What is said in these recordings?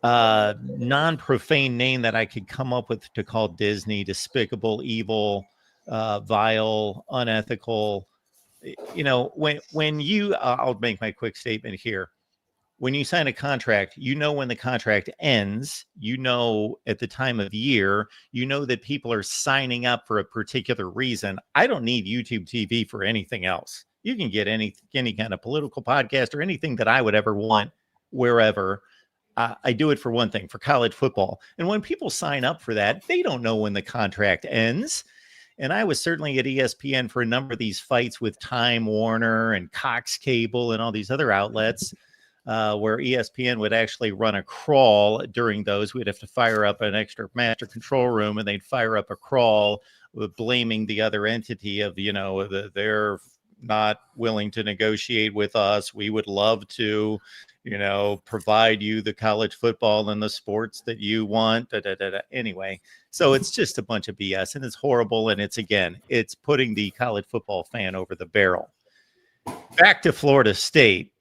non-profane name that I could come up with to call Disney: despicable, evil, vile, unethical. When you, I'll make my quick statement here. When you sign a contract, when the contract ends, at the time of year, that people are signing up for a particular reason. I don't need YouTube TV for anything else. You can get any kind of political podcast or anything that I would ever want wherever. I do it for one thing, for college football. And when people sign up for that, they don't know when the contract ends. And I was certainly at ESPN for a number of these fights with Time Warner and Cox Cable and all these other outlets, where ESPN would actually run a crawl during those. We'd have to fire up an extra master control room, and they'd fire up a crawl blaming the other entity of, they're not willing to negotiate with us. We would love to, provide you the college football and the sports that you want. Anyway, so it's just a bunch of BS, and it's horrible. And it's putting the college football fan over the barrel. Back to Florida State.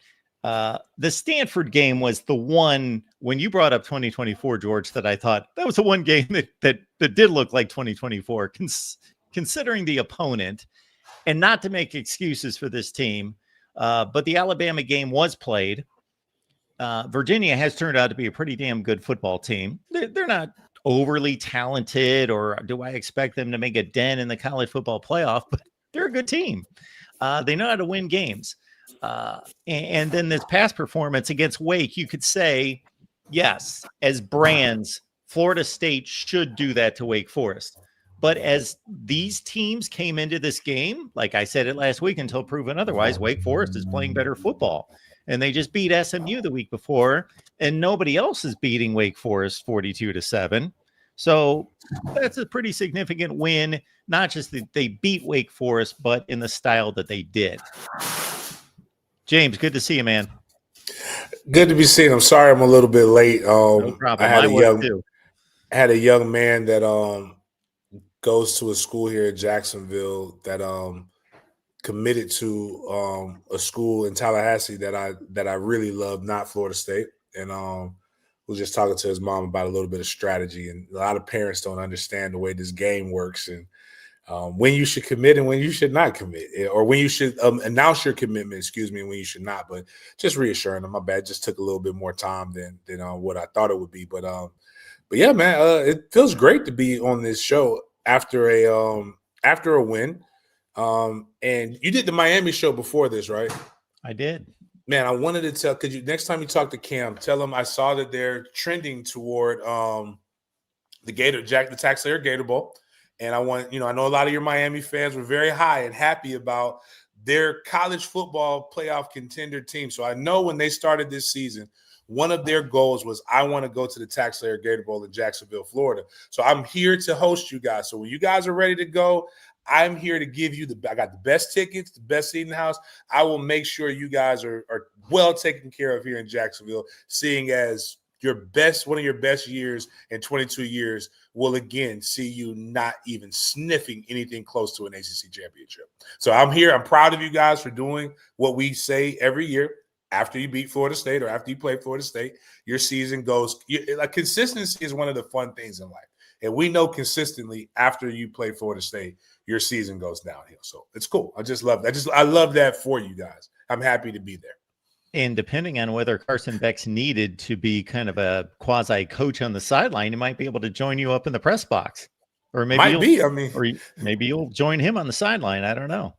The Stanford game was the one, when you brought up 2024, George, that I thought that was the one game that did look like 2024, considering the opponent, and not to make excuses for this team. But the Alabama game was played. Virginia has turned out to be a pretty damn good football team. They're not overly talented, or do I expect them to make a dent in the college football playoff, but they're a good team. They know how to win games. And then this past performance against Wake, you could say, yes, as brands, Florida State should do that to Wake Forest. But as these teams came into this game, like I said it last week, until proven otherwise, Wake Forest is playing better football. And they just beat SMU the week before, and nobody else is beating Wake Forest 42-7. So that's a pretty significant win, not just that they beat Wake Forest, but in the style that they did. James, good to see you, man. Good to be seen. I'm sorry I'm a little bit late. No problem. I had a young man that goes to a school here in Jacksonville that committed to a school in Tallahassee that I really love, not Florida State. And was just talking to his mom about a little bit of strategy. And a lot of parents don't understand the way this game works, and when you should commit and when you should not commit, or when you should announce your commitment, and when you should not. But just reassuring them, my bad, just took a little bit more time than what I thought it would be. But yeah, man, it feels great to be on this show after a win. And you did the Miami show before this, right? I did. Man, I wanted to tell, could you, next time you talk to Cam, tell him I saw that they're trending toward the TaxSlayer Gator Bowl. And I know a lot of your Miami fans were very high and happy about their college football playoff contender team. So I know when they started this season, one of their goals was, I want to go to the TaxSlayer Gator Bowl in Jacksonville, Florida. So I'm here to host you guys. So when you guys are ready to go, I'm here to give you I got the best tickets, the best seat in the house. I will make sure you guys are well taken care of here in Jacksonville, seeing as one of your best years in 22 years will again see you not even sniffing anything close to an ACC championship. So I'm here. I'm proud of you guys for doing what we say every year. After you beat Florida State or after you play Florida State, your season goes – consistency is one of the fun things in life. And we know consistently after you play Florida State, your season goes downhill. So it's cool. I just love that. I love that for you guys. I'm happy to be there. And depending on whether Carson Beck's needed to be kind of a quasi coach on the sideline, he might be able to join you up in the press box, or maybe maybe you'll join him on the sideline. I don't know.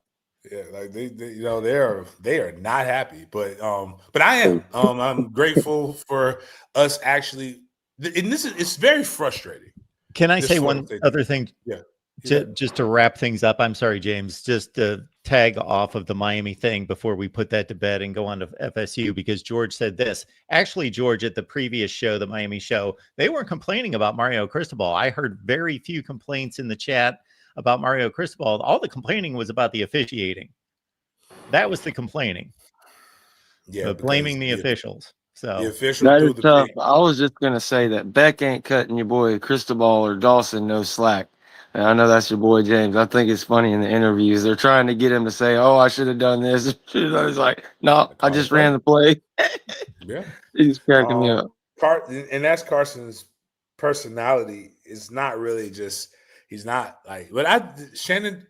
Yeah, like they are not happy, but I am. I'm grateful for us actually. And it's very frustrating. Can I say one other thing? Yeah. Just to wrap things up, I'm sorry, James, just to tag off of the Miami thing before we put that to bed and go on to FSU, because George said this. Actually, George, at the previous show, the Miami show, they weren't complaining about Mario Cristobal. I heard very few complaints in the chat about Mario Cristobal. All the complaining was about the officiating. That was the complaining. Yeah, blaming the officials. So the official that is tough. I was just gonna say that Beck ain't cutting your boy Cristobal or Dawson no slack. And I know that's your boy James. I think it's funny in the interviews. They're trying to get him to say, "Oh, I should have done this." He's like, "No, I just ran the play." Yeah, he's cracking me up. and that's Carson's personality. Is not really just he's not like. But Shannon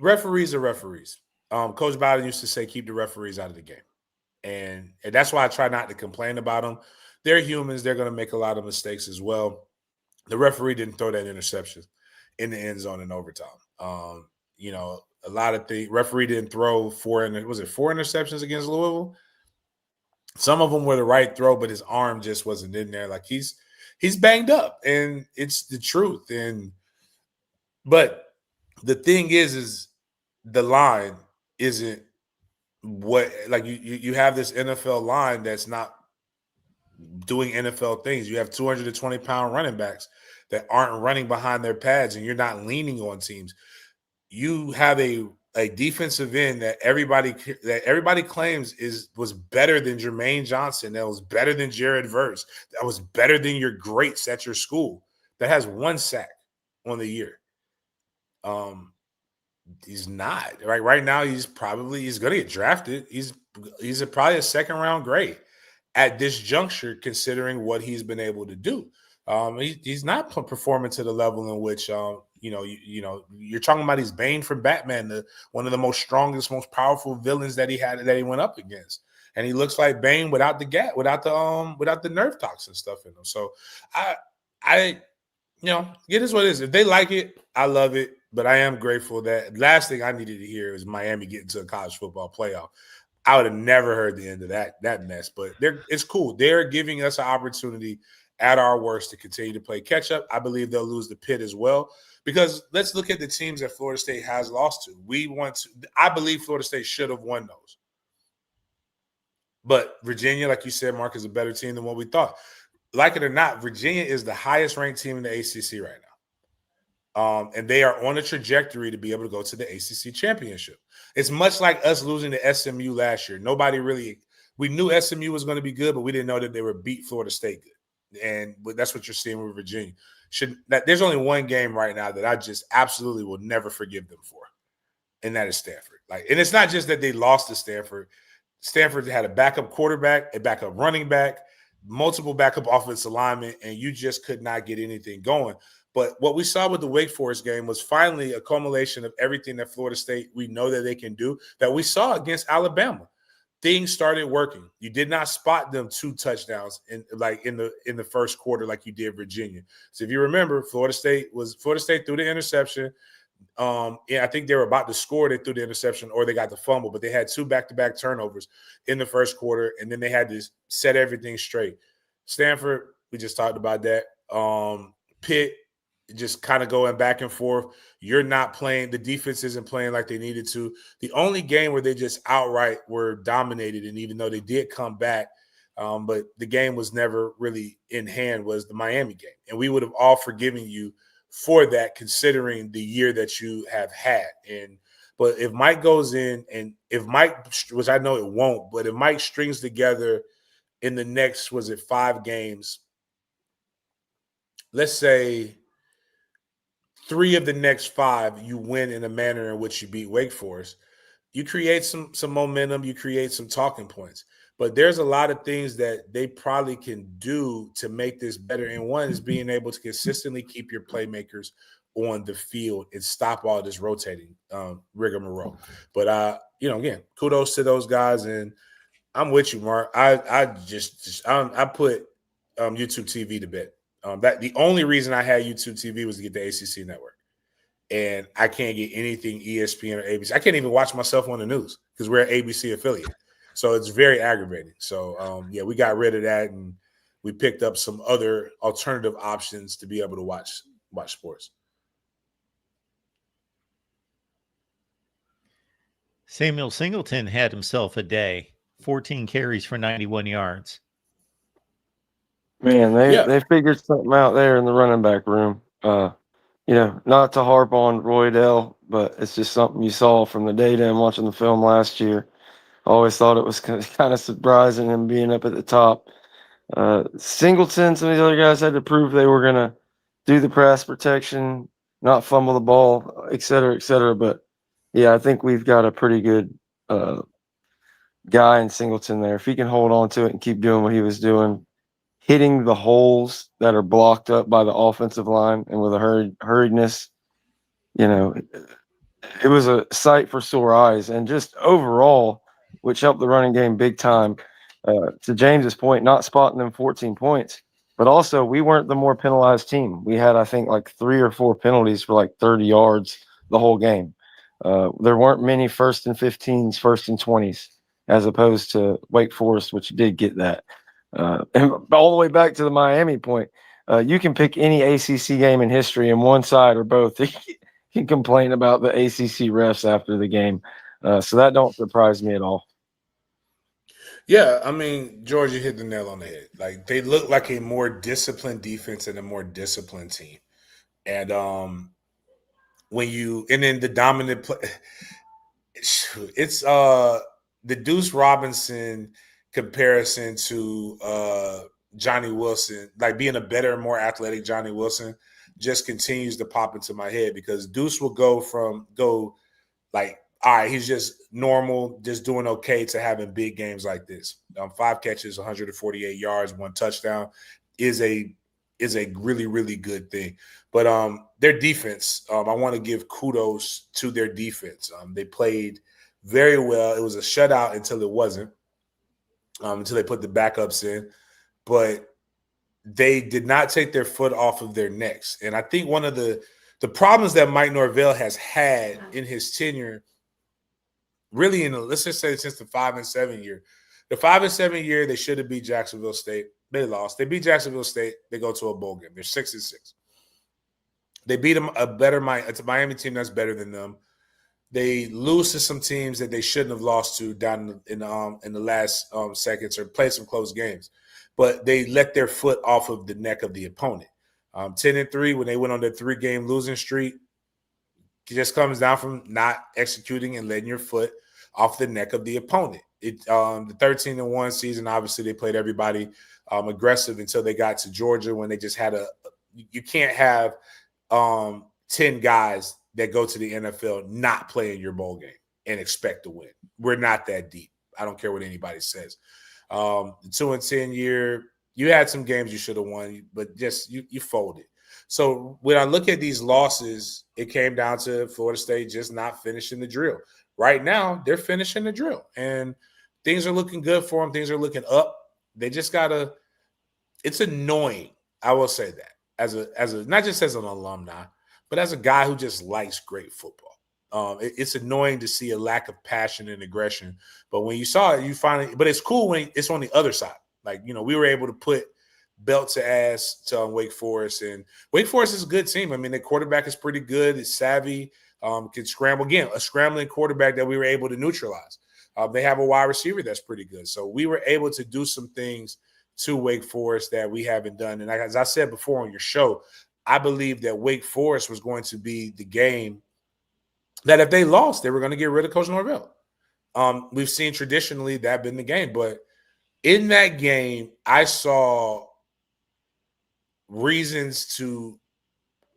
referees are referees. Coach Bowden used to say, keep the referees out of the game. And that's why I try not to complain about them. They're humans. They're going to make a lot of mistakes as well. The referee didn't throw that interception in the end zone in overtime. A lot of the referee didn't throw four interceptions against Louisville? Some of them were the right throw, but his arm just wasn't in there. Like he's banged up, and it's the truth. But the thing is the line isn't what like you have this NFL line that's not doing NFL things. You have 220-pound running backs that aren't running behind their pads, and you're not leaning on teams. You have a defensive end that everybody claims was better than Jermaine Johnson, that was better than Jared Verse, that was better than your greats at your school, that has 1 sack on the year. He's not right now. He's going to get drafted. He's probably a 2nd-round grade at this juncture, considering what he's been able to do. He's not performing to the level in which you're talking about. He's Bane from Batman, one of the most strongest, most powerful villains that he went up against, and he looks like Bane without the nerve toxin stuff in him. So it is what it is. If they like it, I love it. But I am grateful that last thing I needed to hear is Miami getting to a college football playoff. I would have never heard the end of that mess. But it's cool. They're giving us an opportunity at our worst to continue to play catch up. I believe they'll lose the pit as well. Because let's look at the teams that Florida State has lost to. I believe Florida State should have won those. But Virginia, like you said, Mark, is a better team than what we thought. Like it or not, Virginia is the highest ranked team in the ACC right now. And they are on a trajectory to be able to go to the ACC championship. It's much like us losing to SMU last year. We knew SMU was going to be good, but we didn't know that they would beat Florida State good. And that's what you're seeing with Virginia. There's only one game right now that I just absolutely will never forgive them for, and that is Stanford. And it's not just that they lost to Stanford. Stanford had a backup quarterback, a backup running back, multiple backup offensive linemen, and you just could not get anything going. But what we saw with the Wake Forest game was finally a culmination of everything that Florida State we know that they can do, that we saw against Alabama. Things started working. You did not spot them 2 touchdowns in the first quarter like you did Virginia. So if you remember, Florida State threw the interception. I think they were about to score. They threw the interception or they got the fumble, but they had 2 back-to-back turnovers in the first quarter, and then they had to set everything straight. Stanford, we just talked about that. Pitt, just kind of going back and forth. You're not playing. The defense isn't playing like they needed to. The only game where they just outright were dominated, and even though they did come back, but the game was never really in hand, was the Miami game. And we would have all forgiven you for that, considering the year that you have had. But if Mike goes in, and if Mike, which I know it won't, but if Mike strings together in the next, 5 games, let's say 3 of the next 5 you win in a manner in which you beat Wake Forest, you create some momentum, you create some talking points. But there's a lot of things that they probably can do to make this better. And one is being able to consistently keep your playmakers on the field and stop all this rotating rigmarole. But again, kudos to those guys, and I'm with you, Mark. I put YouTube TV to bed. That the only reason I had YouTube TV was to get the ACC network, and I can't get anything ESPN or ABC. I can't even watch myself on the news because we're an ABC affiliate, so it's very aggravating. So we got rid of that, and we picked up some other alternative options to be able to watch sports. Samuel Singleton had himself a day. 14 carries for 91 yards. Man, they figured something out there in the running back room. Not to harp on Roydell, but it's just something you saw from the data and watching the film last year. I always thought it was kind of surprising him being up at the top. Singleton, some of these other guys had to prove they were going to do the pass protection, not fumble the ball, et cetera, et cetera. But, yeah, I think we've got a pretty good guy in Singleton there. If he can hold on to it and keep doing what he was doing, hitting the holes that are blocked up by the offensive line and with a hurriedness, you know, it was a sight for sore eyes. And just overall, which helped the running game big time. To James's point, not spotting them 14 points, but also we weren't the more penalized team. We had, I think, like 3 or 4 penalties for like 30 yards the whole game. There weren't many 1st and 15s, 1st and 20s, as opposed to Wake Forest, which did get that. And all the way back to the Miami point, you can pick any ACC game in history, and one side or both can complain about the ACC refs after the game. So that don't surprise me at all. Yeah, I mean, George, you hit the nail on the head. Like, they look like a more disciplined defense and a more disciplined team. And then the dominant play, it's the Deuce Robinson comparison to Johnny Wilson, like being a better, more athletic Johnny Wilson, just continues to pop into my head, because Deuce will go like, all right, he's just normal, just doing okay, to having big games like this. 5 catches, 148 yards, 1 touchdown is a really, really good thing. But their defense, I want to give kudos to their defense. They played very well. It was a shutout until it wasn't, until they put the backups in. But they did not take their foot off of their necks. And I think one of the problems that Mike Norvell has had in his tenure, really let's just say since the 5-7 year. The 5-7 year, they should have beat Jacksonville State. They lost. They beat Jacksonville State. They go to a bowl game. They're 6-6. They beat it's a Miami team that's better than them. They lose to some teams that they shouldn't have lost to down in the last seconds, or played some close games. But they let their foot off of the neck of the opponent. 10-3, when they went on their 3-game losing streak, it just comes down from not executing and letting your foot off the neck of the opponent. The 13-1 season, obviously they played everybody aggressive until they got to Georgia, when they just had you can't have 10 guys that go to the NFL not play in your bowl game and expect to win. We're not that deep. I don't care what anybody says. The 2-10 year, you had some games you should have won, but just you folded. So when I look at these losses, it came down to Florida State just not finishing the drill. Right now, they're finishing the drill, and things are looking good for them. Things are looking up. They just gotta. It's annoying. I will say that as a not just as an alumni, but as a guy who just likes great football. It's annoying to see a lack of passion and aggression. But when you saw it, you finally. But it's cool when it's on the other side. Like, we were able to put belt to ass to Wake Forest, and Wake Forest is a good team. I mean, their quarterback is pretty good. It's savvy. Can scramble. Again, a scrambling quarterback that we were able to neutralize. They have a wide receiver that's pretty good. So we were able to do some things to Wake Forest that we haven't done. And as I said before on your show, I believe that Wake Forest was going to be the game that if they lost, they were going to get rid of Coach Norvell. We've seen traditionally that been the game. But in that game, I saw reasons to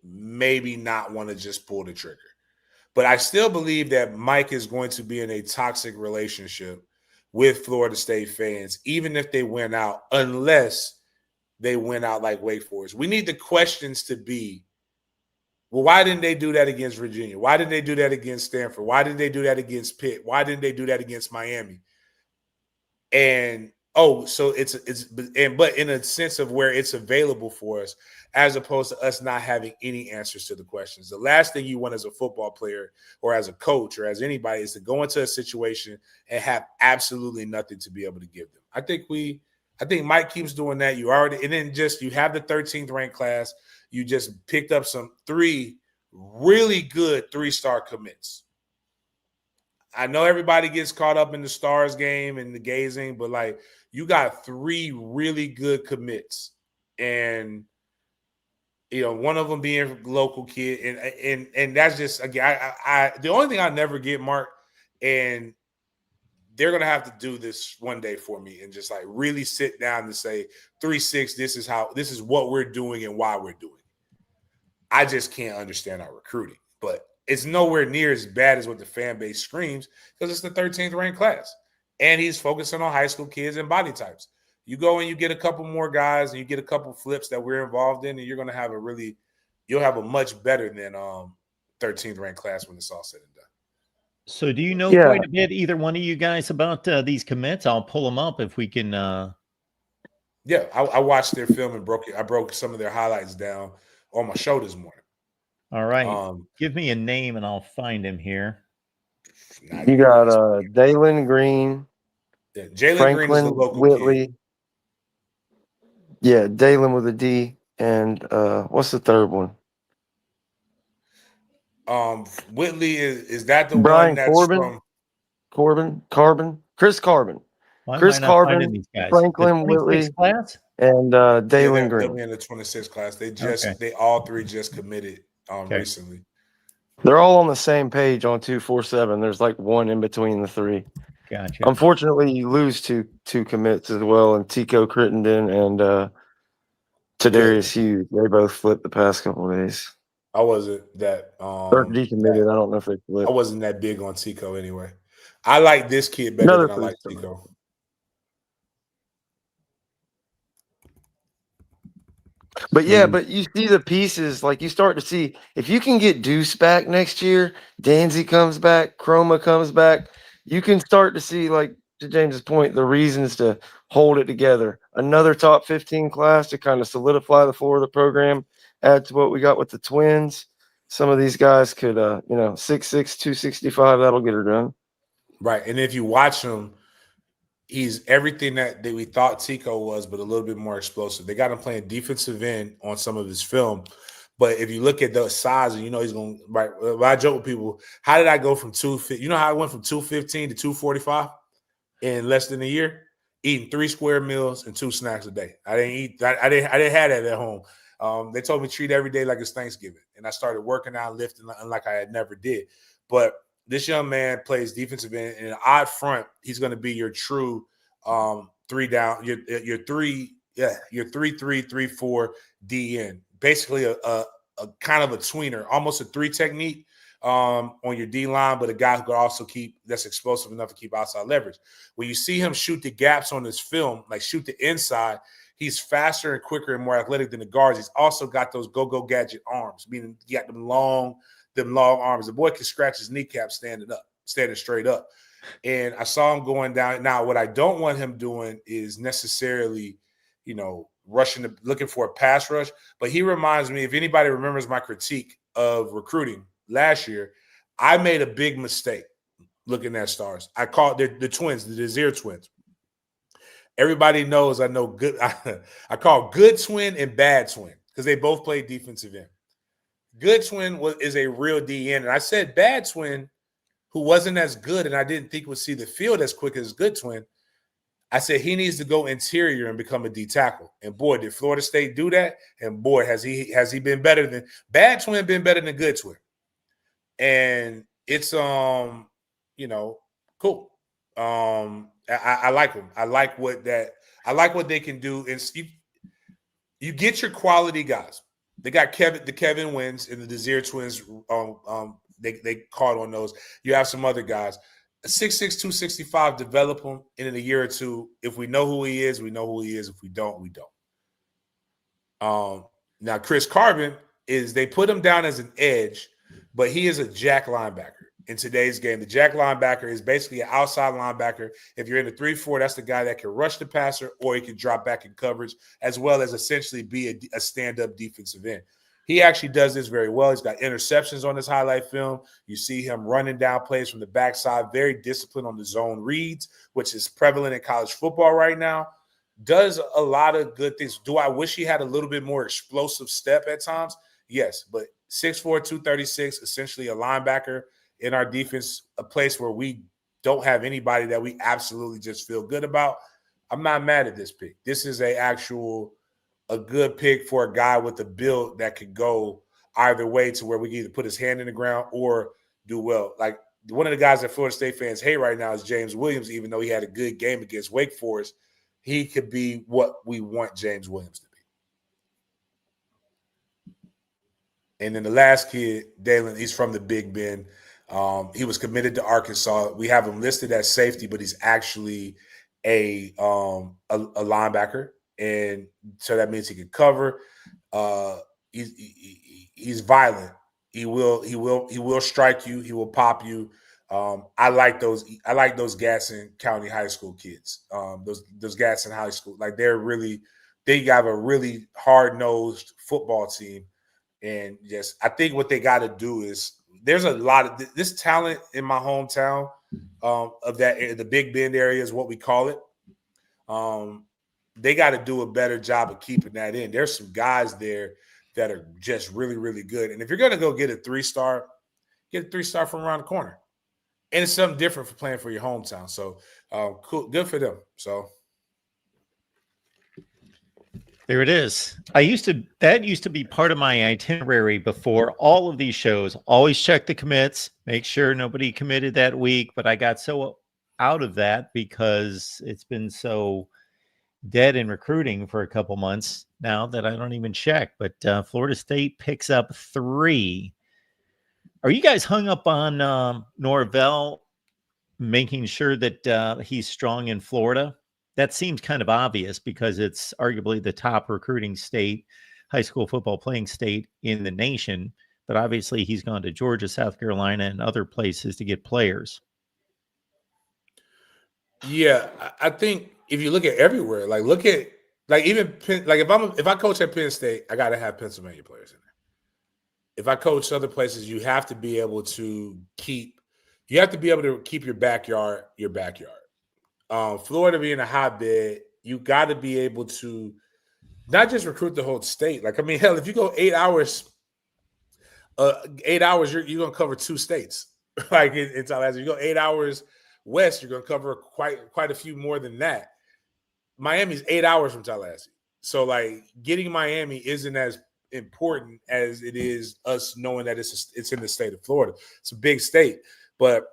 maybe not want to just pull the trigger. But I still believe that Mike is going to be in a toxic relationship with Florida State fans, even if they win out, unless they win out like Wake Forest. We need the questions to be, well, why didn't they do that against Virginia? Why didn't they do that against Stanford? Why didn't they do that against Pitt? Why didn't they do that against Miami? And but in a sense of where it's available for us, as opposed to us not having any answers to the questions. The last thing you want as a football player or as a coach or as anybody is to go into a situation and have absolutely nothing to be able to give them. I think Mike keeps doing that. You have the 13th ranked class. You just picked up 3 really good 3-star commits. I know everybody gets caught up in the stars game and the gazing, but like, you got 3 really good commits, and one of them being a local kid, and that's just, again, I the only thing I never get, Mark, and they're gonna have to do this one day for me and just like really sit down and say 3-6. This is what we're doing and why we're doing it. I just can't understand our recruiting, but it's nowhere near as bad as what the fan base screams, because it's the 13th ranked class. and he's focusing on high school kids and body types. You go and you get a couple more guys, and you get a couple flips that we're involved in, and you're going to have you'll have a much better than 13th ranked class when it's all said and done. So do you know Yeah. quite a bit, either one of you guys, about these commits? I'll pull them up if we can. Yeah, I watched their film and I broke some of their highlights down on my show this morning. All right. Give me a name and I'll find him here. You got Dalen Green. Yeah, Jalen Franklin Green is the local Whitley. kid. Yeah, Dalen with a D. And what's the third one? Whitley is that the Brian one that's Corbin? from Carbon? Chris Carbon. Why am Chris I not Carbon, finding these guys? Franklin The 26th Whitley, class? and Dalen they'll Green. be in the 26th class. Okay. They all three just committed recently. They're all on the same page on 247. There's like one in between the three. Gotcha. Unfortunately, you lose two commits as well, and Tico Crittenden and Tadarius Hughes. They both flipped the past couple of days. I wasn't that Or decommitted. I don't know if they flipped. I wasn't that big on Tico anyway. I like this kid better than I like Tico. But yeah, but you see the pieces, like you start to see if you can get Deuce back next year, Danzy comes back, Chroma comes back, you can start to see, like to James's point, the reasons to hold it together. Another top 15 class to kind of solidify the floor of the program, add to what we got with the Twins. Some of these guys could, 6'6", 265, that'll get her done. Right. And if you watch him, he's everything that we thought Tico was, but a little bit more explosive. They got him playing defensive end on some of his film. But if you look at the size, and he's going right. I joke with people, how did I go from 250? You know how I went from 215 to 245 in less than a year? Eating 3 square meals and 2 snacks a day. I didn't have that at home. They told me treat every day like it's Thanksgiving. And I started working out, lifting like I had never did. But this young man plays defensive end in an odd front. He's going to be your true 3 down, your 3-3-3-4 DN. Basically a kind of a tweener, almost a 3 technique on your D line, but a guy who could also that's explosive enough to keep outside leverage. When you see him shoot the gaps on his film, like shoot the inside, he's faster and quicker and more athletic than the guards. He's also got those go-go gadget arms, meaning he got them long arms. The boy can scratch his kneecap standing straight up. And I saw him going down. Now, what I don't want him doing is necessarily, looking for a pass rush. But he reminds me, if anybody remembers my critique of recruiting last year, I made a big mistake looking at stars. I called the twins, the Desir twins. Everybody knows I know good. I call good twin and bad twin because they both play defensive end. Good twin is a real DN. And I said bad twin, who wasn't as good and I didn't think would see the field as quick as good twin. I said he needs to go interior and become a D tackle. And boy, did Florida State do that. And boy, has he been better than bad twin, been better than good twin. And it's cool. I like them. I like what they can do. And you get your quality guys. They got the Kevin Wins and the Desir twins. They caught on those. You have some other guys. 6'6", 265, develop him. And in a year or two, if we know who he is, we know who he is. If we don't, we don't. Now, Chris Carbon they put him down as an edge, but he is a jack linebacker in today's game. The jack linebacker is basically an outside linebacker. If you're in the 3-4, that's the guy that can rush the passer or he can drop back in coverage, as well as essentially be a stand-up defensive end. He actually does this very well. He's got interceptions on his highlight film. You see him running down plays from the backside, very disciplined on the zone reads, which is prevalent in college football right now. Does a lot of good things. Do I wish he had a little bit more explosive step at times? Yes, but 6'4", 236, essentially a linebacker in our defense, a place where we don't have anybody that we absolutely just feel good about. I'm not mad at this pick. This is a good pick for a guy with a build that could go either way to where we can either put his hand in the ground or do well. Like one of the guys that Florida State fans hate right now is James Williams, even though he had a good game against Wake Forest. He could be what we want James Williams to be. And then the last kid, Dalen, he's from the Big Bend. He was committed to Arkansas. We have him listed as safety, but he's actually a linebacker, and so that means he can cover. He's violent. He will strike you. He will pop you. I like those Gaston County High School kids. Those Gaston High School, like they have a really hard-nosed football team, and just I think what they got to do is there's a lot of this talent in my hometown of that the Big Bend area is what we call it. They got to do a better job of keeping that in. There's some guys there that are just really, really good. And if you're going to go get a 3-star, get a 3-star from around the corner. And it's something different for playing for your hometown. So cool, good for them. So there it is. That used to be part of my itinerary before all of these shows. Always check the commits, make sure nobody committed that week. But I got so out of that because it's been so dead in recruiting for a couple months now that I don't even check. But Florida State picks up 3. Are you guys hung up on Norvell making sure that he's strong in Florida? That seems kind of obvious because it's arguably the top recruiting state, high school football playing state in the nation. But obviously he's gone to Georgia, South Carolina, and other places to get players. Yeah, I think if you look at everywhere, look at even if I coach at Penn State, I got to have Pennsylvania players in there. If I coach other places, you have to be able to keep your backyard your backyard. Florida being a hotbed, you got to be able to not just recruit the whole state. Hell, if you go 8 hours, you're going to cover 2 states. In Tallahassee, you go 8 hours west, you're going to cover quite a few more than that. Miami's 8 hours from Tallahassee. So, getting Miami isn't as important as it is us knowing that it's in the state of Florida. It's a big state. But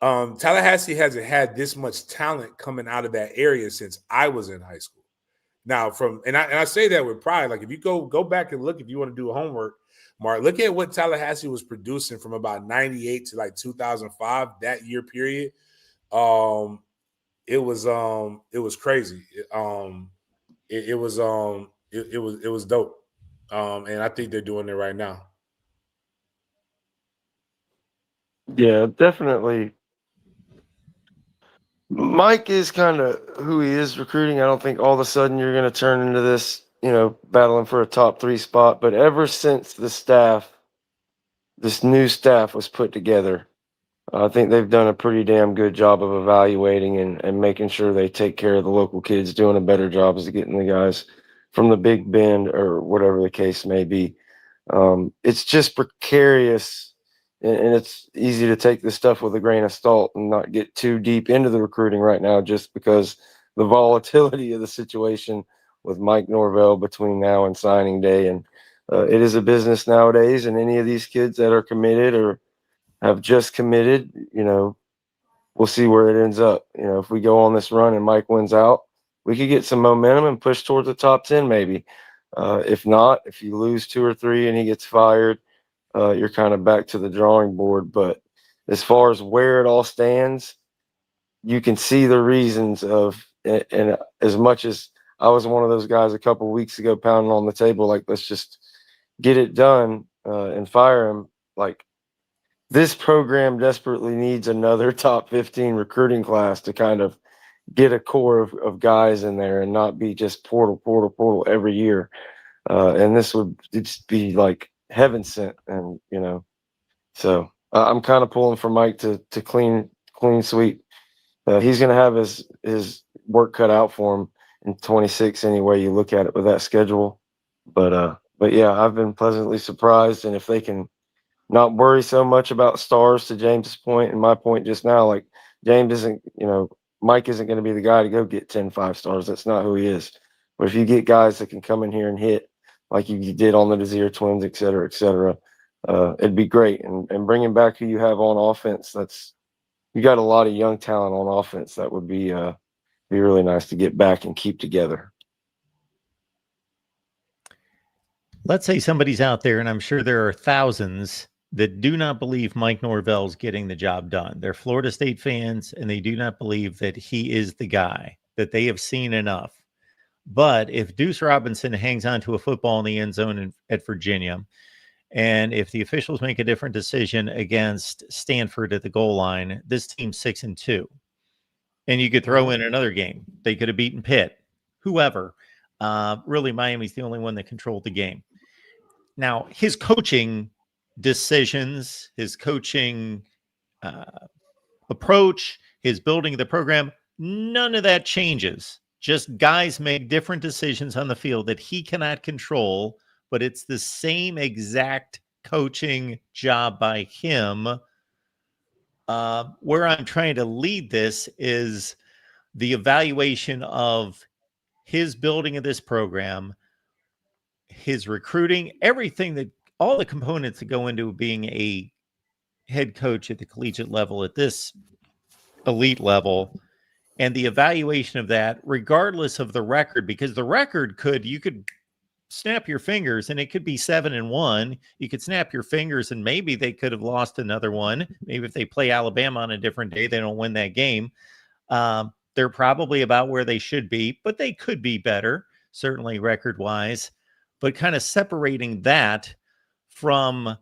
Tallahassee hasn't had this much talent coming out of that area since I was in high school. Now, I say that with pride. If you go back and look, if you want to do homework, Mark, look at what Tallahassee was producing from about 98 to 2005, that year period. It was crazy. It was dope. And I think they're doing it right now. Yeah, definitely. Mike is kind of who he is recruiting. I don't think all of a sudden you're going to turn into this, battling for a top 3 spot. But ever since this new staff was put together, I think they've done a pretty damn good job of evaluating and making sure they take care of the local kids, doing a better job as getting the guys from the Big Bend or whatever the case may be. It's just precarious. And it's easy to take this stuff with a grain of salt and not get too deep into the recruiting right now, just because the volatility of the situation with Mike Norvell between now and signing day. And it is a business nowadays. And any of these kids that are committed or have just committed, we'll see where it ends up. If we go on this run and Mike wins out, we could get some momentum and push towards the top 10 maybe. If not, if you lose 2 or 3 and he gets fired, you're kind of back to the drawing board. But as far as where it all stands, you can see the reasons of, and as much as I was one of those guys a couple of weeks ago pounding on the table, let's just get it done and fire him. This program desperately needs another top 15 recruiting class to kind of get a core of guys in there and not be just portal every year. And this would just be heaven sent. And, so I'm kind of pulling for Mike to clean sweep. He's going to have his work cut out for him in 26 anyway you look at it with that schedule. But yeah, I've been pleasantly surprised. And if they can not worry so much about stars, to James's point and my point just now, James isn't, Mike isn't going to be the guy to go get 10 5-stars. That's not who he is. But if you get guys that can come in here and hit like you did on the Desir twins, et cetera, it'd be great. And bringing back who you have on offense, you got a lot of young talent on offense that would be really nice to get back and keep together. Let's say somebody's out there, and I'm sure there are thousands that do not believe Mike Norvell's getting the job done. They're Florida State fans, and they do not believe that he is the guy, that they have seen enough. But if Deuce Robinson hangs on to a football in the end zone at Virginia, and if the officials make a different decision against Stanford at the goal line, this team's 6-2. And you could throw in another game. They could have beaten Pitt, whoever. Really, Miami's the only one that controlled the game. Now, his coaching decisions, his coaching approach, his building of the program, none of that changes. Just guys make different decisions on the field that he cannot control, but it's the same exact coaching job by him. Where I'm trying to lead this is the evaluation of his building of this program, his recruiting, everything that all the components that go into being a head coach at the collegiate level, at this elite level, and the evaluation of that, regardless of the record, because the record you could snap your fingers and it could be 7-1. You could snap your fingers and maybe they could have lost another one. Maybe if they play Alabama on a different day, they don't win that game. They're probably about where they should be, but they could be better, certainly record-wise. But kind of separating that from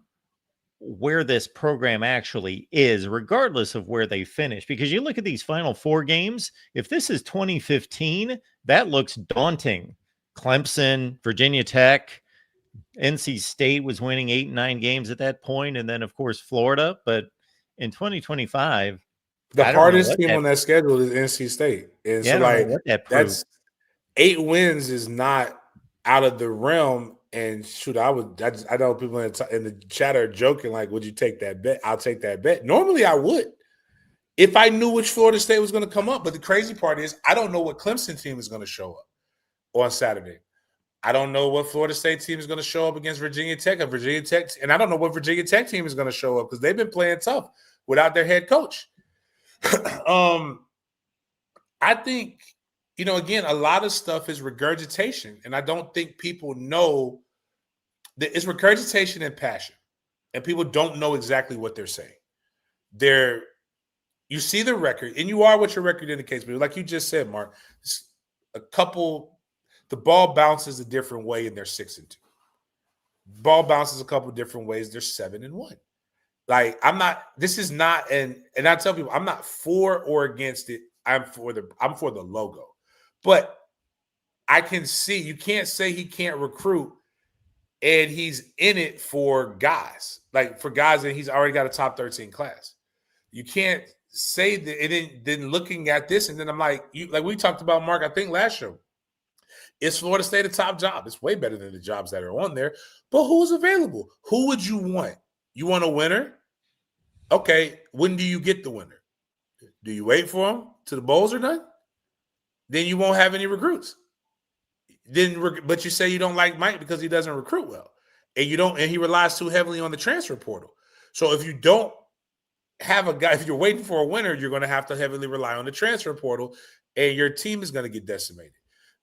where this program actually is, regardless of where they finish. Because you look at these final 4 games, if this is 2015, that looks daunting. Clemson, Virginia Tech, NC State was winning 8 and 9 games at that point, and then, of course, Florida. But in 2025, the hardest team on that schedule is NC State. And so, like, that's 8 wins is not out of the realm. And shoot, I know people in the chat are joking, like, would you take that bet? I'll take that bet. Normally I would, if I knew which Florida State was going to come up. But the crazy part is I don't know what Clemson team is going to show up on Saturday. I don't know what Florida State team is going to show up against Virginia Tech. And I don't know what Virginia Tech team is going to show up because they've been playing tough without their head coach. I think, again, a lot of stuff is regurgitation. And I don't think people know that it's regurgitation and passion. And people don't know exactly what they're saying. You see the record, and you are what your record indicates. But like you just said, Mark, the ball bounces a different way, and they're 6-2. Ball bounces a couple different ways, they're 7-1. Like, and I tell people, I'm not for or against it. I'm for the logo. But I can see, you can't say he can't recruit and he's in it for guys. Like, for guys, and he's already got a top 13 class. You can't say that. And then looking at this, and then I'm like, like we talked about, Mark, I think last show, is Florida State a top job? It's way better than the jobs that are on there. But who's available? Who would you want? You want a winner? Okay, when do you get the winner? Do you wait for him till the bowls are done? Then you won't have any recruits. But you say you don't like Mike because he doesn't recruit well, and he relies too heavily on the transfer portal. So if you don't have a guy, if you're waiting for a winner, you're going to have to heavily rely on the transfer portal, and your team is going to get decimated.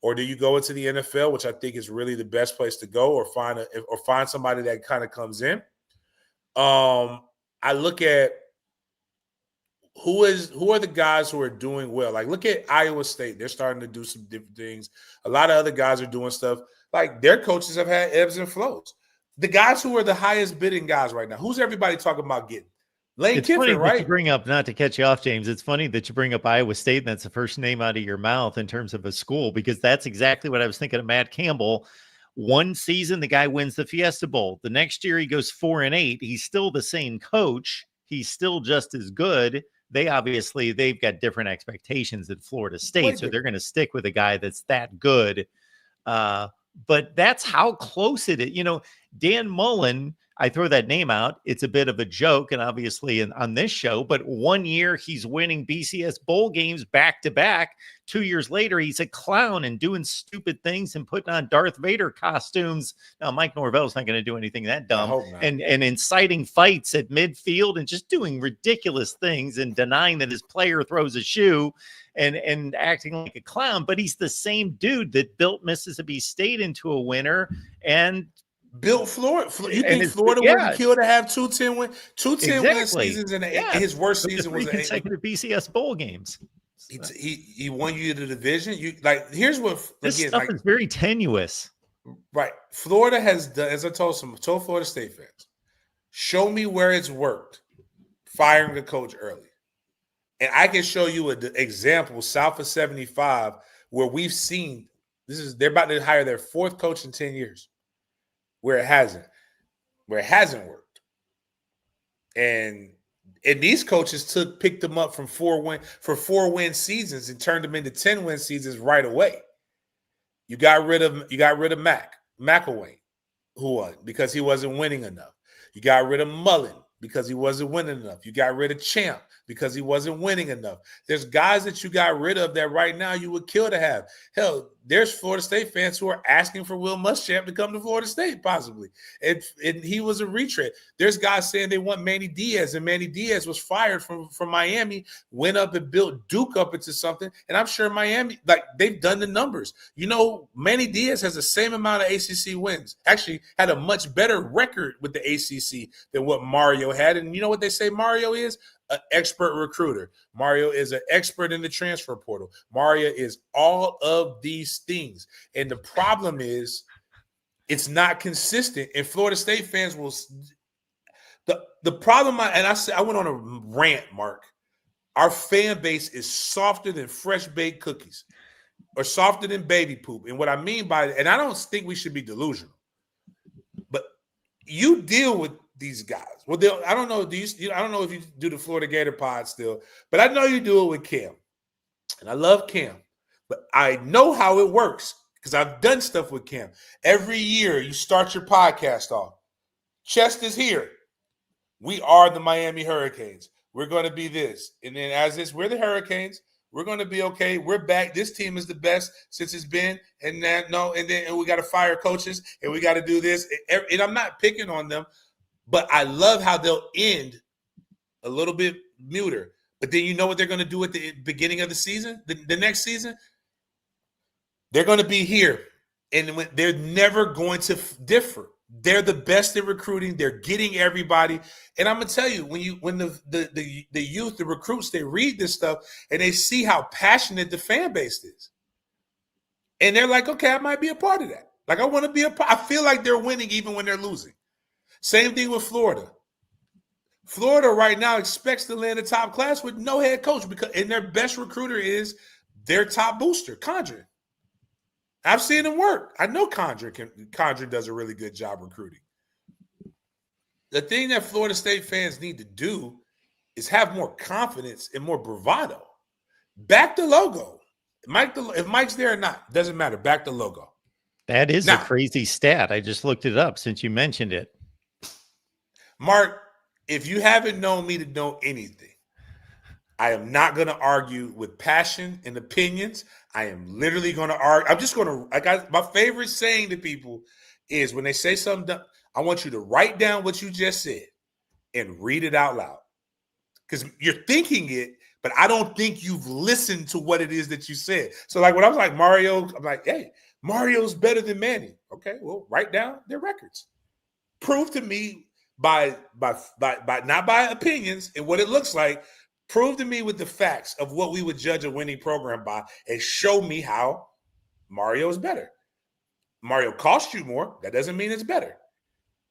Or do you go into the NFL, which I think is really the best place to go, or find somebody that kind of comes in? I look at who are the guys who are doing well. Like, look at Iowa State. They're starting to do some different things. A lot of other guys are doing stuff. Like, their coaches have had ebbs and flows. The guys who are the highest bidding guys right now, who's everybody talking about getting? Lane Kiffin, right? You bring up, not to cut you off, James, it's funny that you bring up Iowa State and that's the first name out of your mouth in terms of a school, because that's exactly what I was thinking of Matt Campbell. One season, the guy wins the Fiesta Bowl. The next year, he goes 4-8. He's still the same coach. He's still just as good. They've got different expectations at Florida State, so they're going to stick with a guy that's that good. But that's how close it is. Dan Mullen, I throw that name out. It's a bit of a joke, and obviously on this show, but 1 year he's winning BCS bowl games back to back. 2 years later, he's a clown and doing stupid things and putting on Darth Vader costumes. Now, Mike Norvell's not going to do anything that dumb, and inciting fights at midfield and just doing ridiculous things and denying that his player throws a shoe and acting like a clown. But he's the same dude that built Mississippi State into a winner and built Florida. You And think it's Florida yeah, wouldn't kill to have two 10-win exactly. seasons, and Yeah, his worst with the season was 3 consecutive BCS bowl games. he won you the division. You like here's what This again stuff like is very tenuous. right. Florida has done, as I told Florida State fans, show me where it's worked firing a coach early. And I can show you an example south of 75 where we've seen they're about to hire their fourth coach in 10 years where it hasn't worked. And these coaches picked them up from 4-win seasons and turned them into 10-win seasons right away. You got rid of McElwain, who won because he wasn't winning enough. You got rid of Mullen because he wasn't winning enough. You got rid of Champ because he wasn't winning enough. There's guys that you got rid of that right now you would kill to have. Hell, there's Florida State fans who are asking for Will Muschamp to come to Florida State possibly. And he was a retread. There's guys saying they want Manny Diaz, and Manny Diaz was fired from Miami, went up and built Duke up into something. And I'm sure Miami, like they've done the numbers. You know, Manny Diaz has the same amount of ACC wins. Actually had a much better record with the ACC than what Mario had. And you know what they say Mario is? An expert recruiter. Mario is an expert in the transfer portal. Mario is all of these things. And the problem is it's not consistent. And Florida State fans will the problem I went on a rant, Mark. Our fan base is softer than fresh baked cookies or softer than baby poop. And what I mean by it, and I don't think we should be delusional, but you deal with these guys. Well, I don't know. I don't know if you do the Florida Gator pod still, but I know you do it with Cam, and I love Cam. But I know how it works because I've done stuff with Cam. Every year, you start your podcast off. Chest is here. We are the Miami Hurricanes. We're going to be this, and then we're the Hurricanes. We're going to be okay. We're back. This team is the best since it's been. And we got to fire coaches, and we got to do this. And I'm not picking on them. But I love how they'll end a little bit muter. But then you know what they're going to do at the beginning of the season, the next season? They're going to be here. And they're never going to differ. They're the best in recruiting. They're getting everybody. And I'm going to tell you, when the youth, the recruits, they read this stuff and they see how passionate the fan base is. And they're like, okay, I might be a part of that. Like, I want to be a part. I feel like they're winning even when they're losing. Same thing with Florida. Florida right now expects to land a top class with no head coach and their best recruiter is their top booster, Condren. I've seen him work. I know Condren does a really good job recruiting. The thing that Florida State fans need to do is have more confidence and more bravado. Back the logo. If Mike's there or not, doesn't matter. Back the logo. That is a crazy stat. I just looked it up since you mentioned it. Mark, if you haven't known me to know anything, I am not going to argue with passion and opinions. I am literally going to argue. I'm just going to, my favorite saying to people is when they say something, I want you to write down what you just said and read it out loud. Because you're thinking it, but I don't think you've listened to what it is that you said. So like when I was like Mario, I'm like, hey, Mario's better than Manny. Okay, well, write down their records. Prove to me by not by opinions and what it looks like. Prove to me with the facts of what we would judge a winning program by and show me how Mario is better. Mario costs you more. That doesn't mean it's better.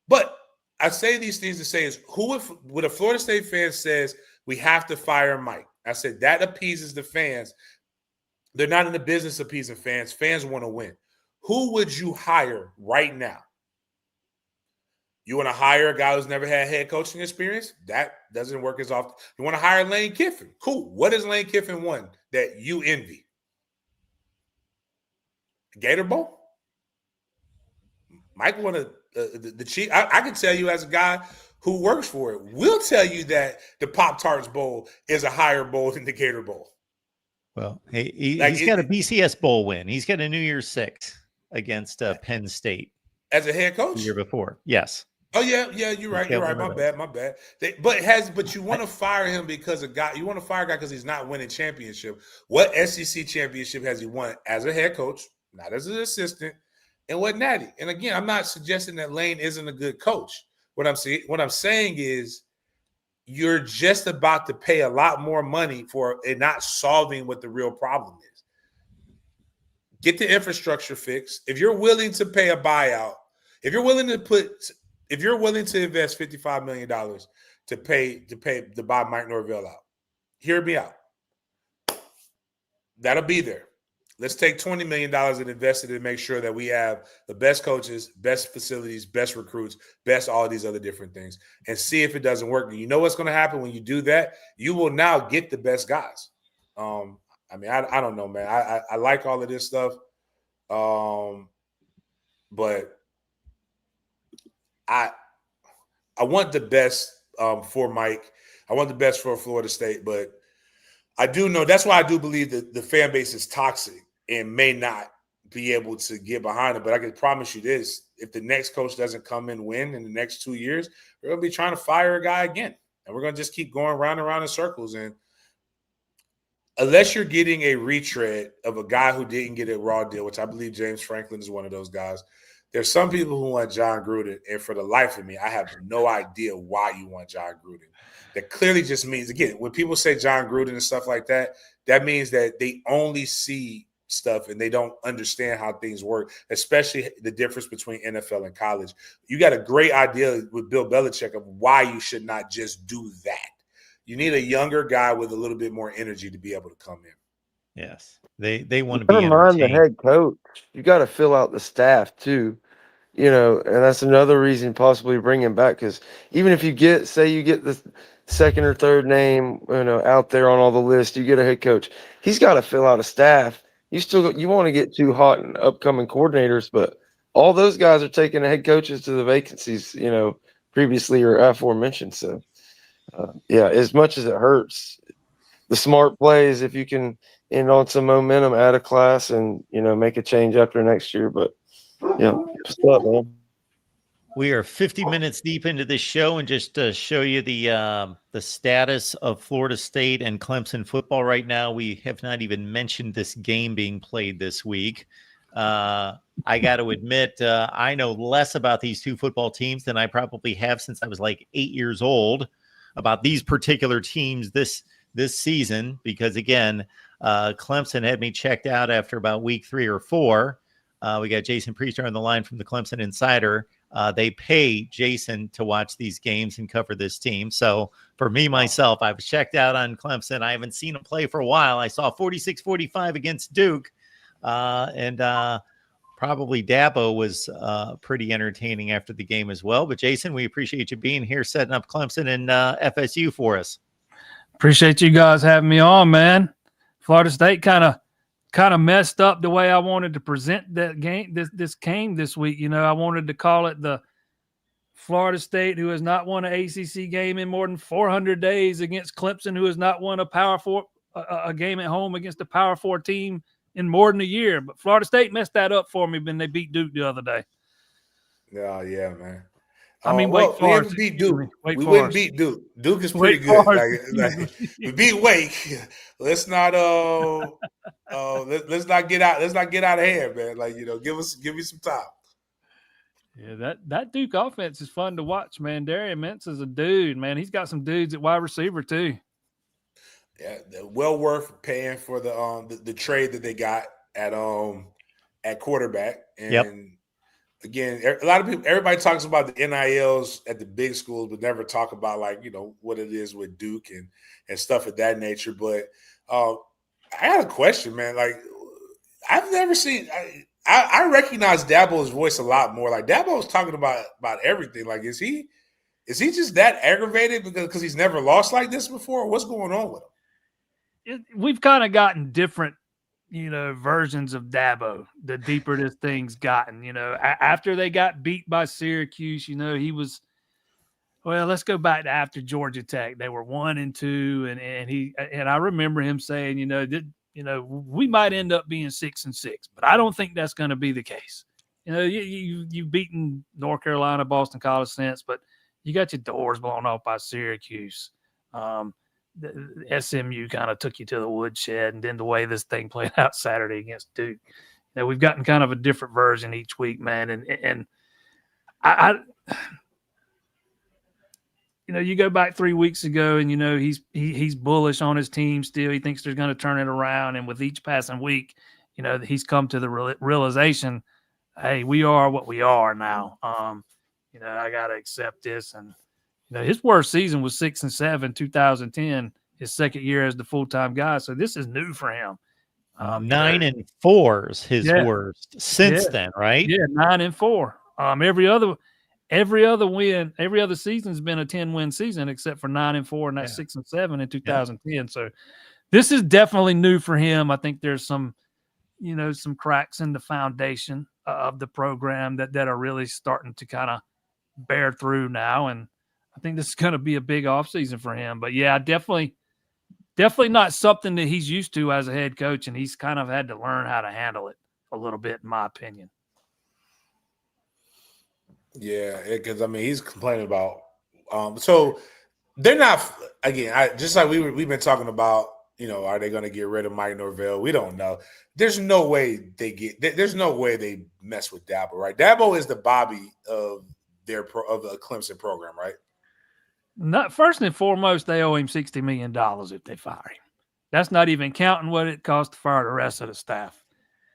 But I say these things to say is when a Florida State fan says we have to fire Mike, I said that appeases the fans. They're not in the business of appeasing fans. Fans want to win. Who would you hire right now? You want to hire a guy who's never had head coaching experience? That doesn't work as often. You want to hire Lane Kiffin? Cool. What has Lane Kiffin won that you envy? Gator Bowl? Mike won the Chief. I can tell you as a guy who works for it, will tell you that the Pop-Tarts Bowl is a higher bowl than the Gator Bowl. Well, he's got a BCS Bowl win. He's got a New Year's Six against Penn State. As a head coach? The year before. Yes. Oh yeah, you're right. You're right. My bad. But you want to fire him because you want to fire a guy because he's not winning championship. What SEC championship has he won as a head coach, not as an assistant? and what natty. And again, I'm not suggesting that Lane isn't a good coach. What I'm saying is you're just about to pay a lot more money for it not solving what the real problem is. Get the infrastructure fixed. If you're willing to pay a buyout, if you're willing to invest $55 million to buy Mike Norvell out, hear me out. That'll be there. Let's take $20 million and invest it and make sure that we have the best coaches, best facilities, best recruits, best all of these other different things, and see if it doesn't work. And you know what's going to happen when you do that? You will now get the best guys. I don't know, man. I like all of this stuff, but I want the best for Mike. I want the best for Florida State, but I do know that's why I do believe that the fan base is toxic and may not be able to get behind it. But I can promise you this: if the next coach doesn't come and win in the next 2 years, we're going to be trying to fire a guy again. And we're going to just keep going round and round in circles. And unless you're getting a retread of a guy who didn't get a raw deal, which I believe James Franklin is one of those guys, there's some people who want John Gruden. And for the life of me, I have no idea why you want John Gruden. That clearly just means, again, when people say John Gruden and stuff like that, that means that they only see stuff and they don't understand how things work, especially the difference between NFL and college. You got a great idea with Bill Belichick of why you should not just do that. You need a younger guy with a little bit more energy to be able to come in. Yes. They want to be Never mind the entertained. head coach. You got to fill out the staff too. And that's another reason possibly bring him back, because even if you get the second or third name, out there on all the list, you get a head coach. He's got to fill out a staff. You want to get too hot and upcoming coordinators, but all those guys are taking the head coaches to the vacancies, previously or aforementioned. So, as much as it hurts, the smart play is if you can end on some momentum, add a class, and make a change after next year. But what's up, man? We are 50 minutes deep into this show, and just to show you the status of Florida State and Clemson football right now, we have not even mentioned this game being played this week. I got to admit, I know less about these two football teams than I probably have since I was like 8 years old about these particular teams this season, because again, Clemson had me checked out after about week 3 or 4. We got Jason Priester on the line from the Clemson Insider. They pay Jason to watch these games and cover this team. So for me, myself, I've checked out on Clemson. I haven't seen them play for a while. I saw 46-45 against Duke. And probably Dabo was pretty entertaining after the game as well. But Jason, we appreciate you being here, setting up Clemson and FSU for us. Appreciate you guys having me on, man. Florida State kind of messed up the way I wanted to present that game. This game this week, I wanted to call it the Florida State, who has not won an ACC game in more than 400 days, against Clemson, who has not won a game at home against a Power 4 team in more than a year. But Florida State messed that up for me when they beat Duke the other day. Yeah, man. Wake Forest. We haven't beat Duke. We wouldn't beat Duke. Duke is pretty good. Like, we beat Wake. Let's not let's not get out of hand, man. Like, give me some time. Yeah, that Duke offense is fun to watch, man. Darian Mintz is a dude, man. He's got some dudes at wide receiver too. Yeah, well worth paying for the trade that they got at quarterback. And again, a lot of people, everybody talks about the NILs at the big schools, but never talk about what it is with Duke and stuff of that nature. But I had a question, man. Like, I've never seen. I recognize Dabo's voice a lot more. Like, Dabo was talking about everything. Like, is he just that aggravated because he's never lost like this before? What's going on with him? We've kind of gotten different, versions of Dabo, the deeper this thing's gotten. After they got beat by Syracuse, he was, well, let's go back to after Georgia Tech. They were 1-2, and I remember him saying, we might end up being 6-6, but I don't think that's going to be the case. You've beaten North Carolina, Boston College since, but you got your doors blown off by Syracuse. The SMU kind of took you to the woodshed, and then the way this thing played out Saturday against Duke, You know, we've gotten kind of a different version each week, man. And I you know, you go back 3 weeks ago, and you know he's bullish on his team still. He thinks they're going to turn it around, and with each passing week, you know, he's come to the realization, hey, we are what we are now. You know, I got to accept this. And you know, his worst season was 6-7, 2010, his second year as the full-time guy. So this is new for him. 9-4 is his worst since then, right? Yeah, 9-4. Every other season's been a 10-win season except for 9-4, and that's 6-7 in 2010. Yeah. So this is definitely new for him. I think there's some cracks in the foundation of the program that are really starting to kind of bear through now. And I think this is going to be a big offseason for him. But yeah, definitely not something that he's used to as a head coach, and he's kind of had to learn how to handle it a little bit, in my opinion. Yeah, because I mean, he's complaining about. So they're not again. Just like we've been talking about. You know, are they going to get rid of Mike Norvell? We don't know. There's no way There's no way they mess with Dabo, right? Dabo is the Bobby of the Clemson program, right? Not first and foremost, they owe him $60 million if they fire him. That's not even counting what it costs to fire the rest of the staff.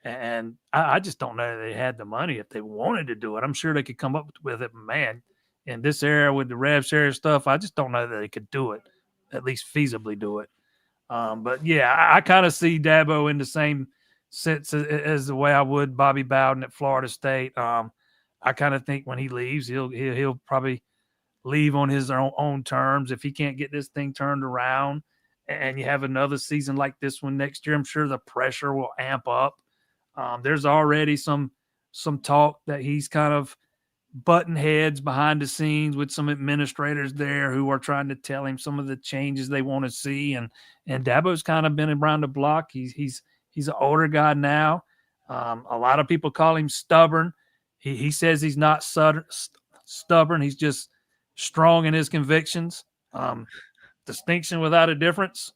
And I just don't know that they had the money if they wanted to do it. I'm sure they could come up with it, man. In this era with the rev share stuff, I just don't know that they could do it, at least feasibly do it. But yeah, I kind of see Dabo in the same sense as the way I would Bobby Bowden at Florida State. I kind of think when he leaves, he'll probably leave on his own terms. If he can't get this thing turned around, and you have another season like this one next year, I'm sure the pressure will amp up. There's already some talk that he's kind of button heads behind the scenes with some administrators there who are trying to tell him some of the changes they want to see. And Dabo's kind of been around the block. He's an older guy now. A lot of people call him stubborn. He says he's not stubborn. He's just strong in his convictions. Distinction without a difference.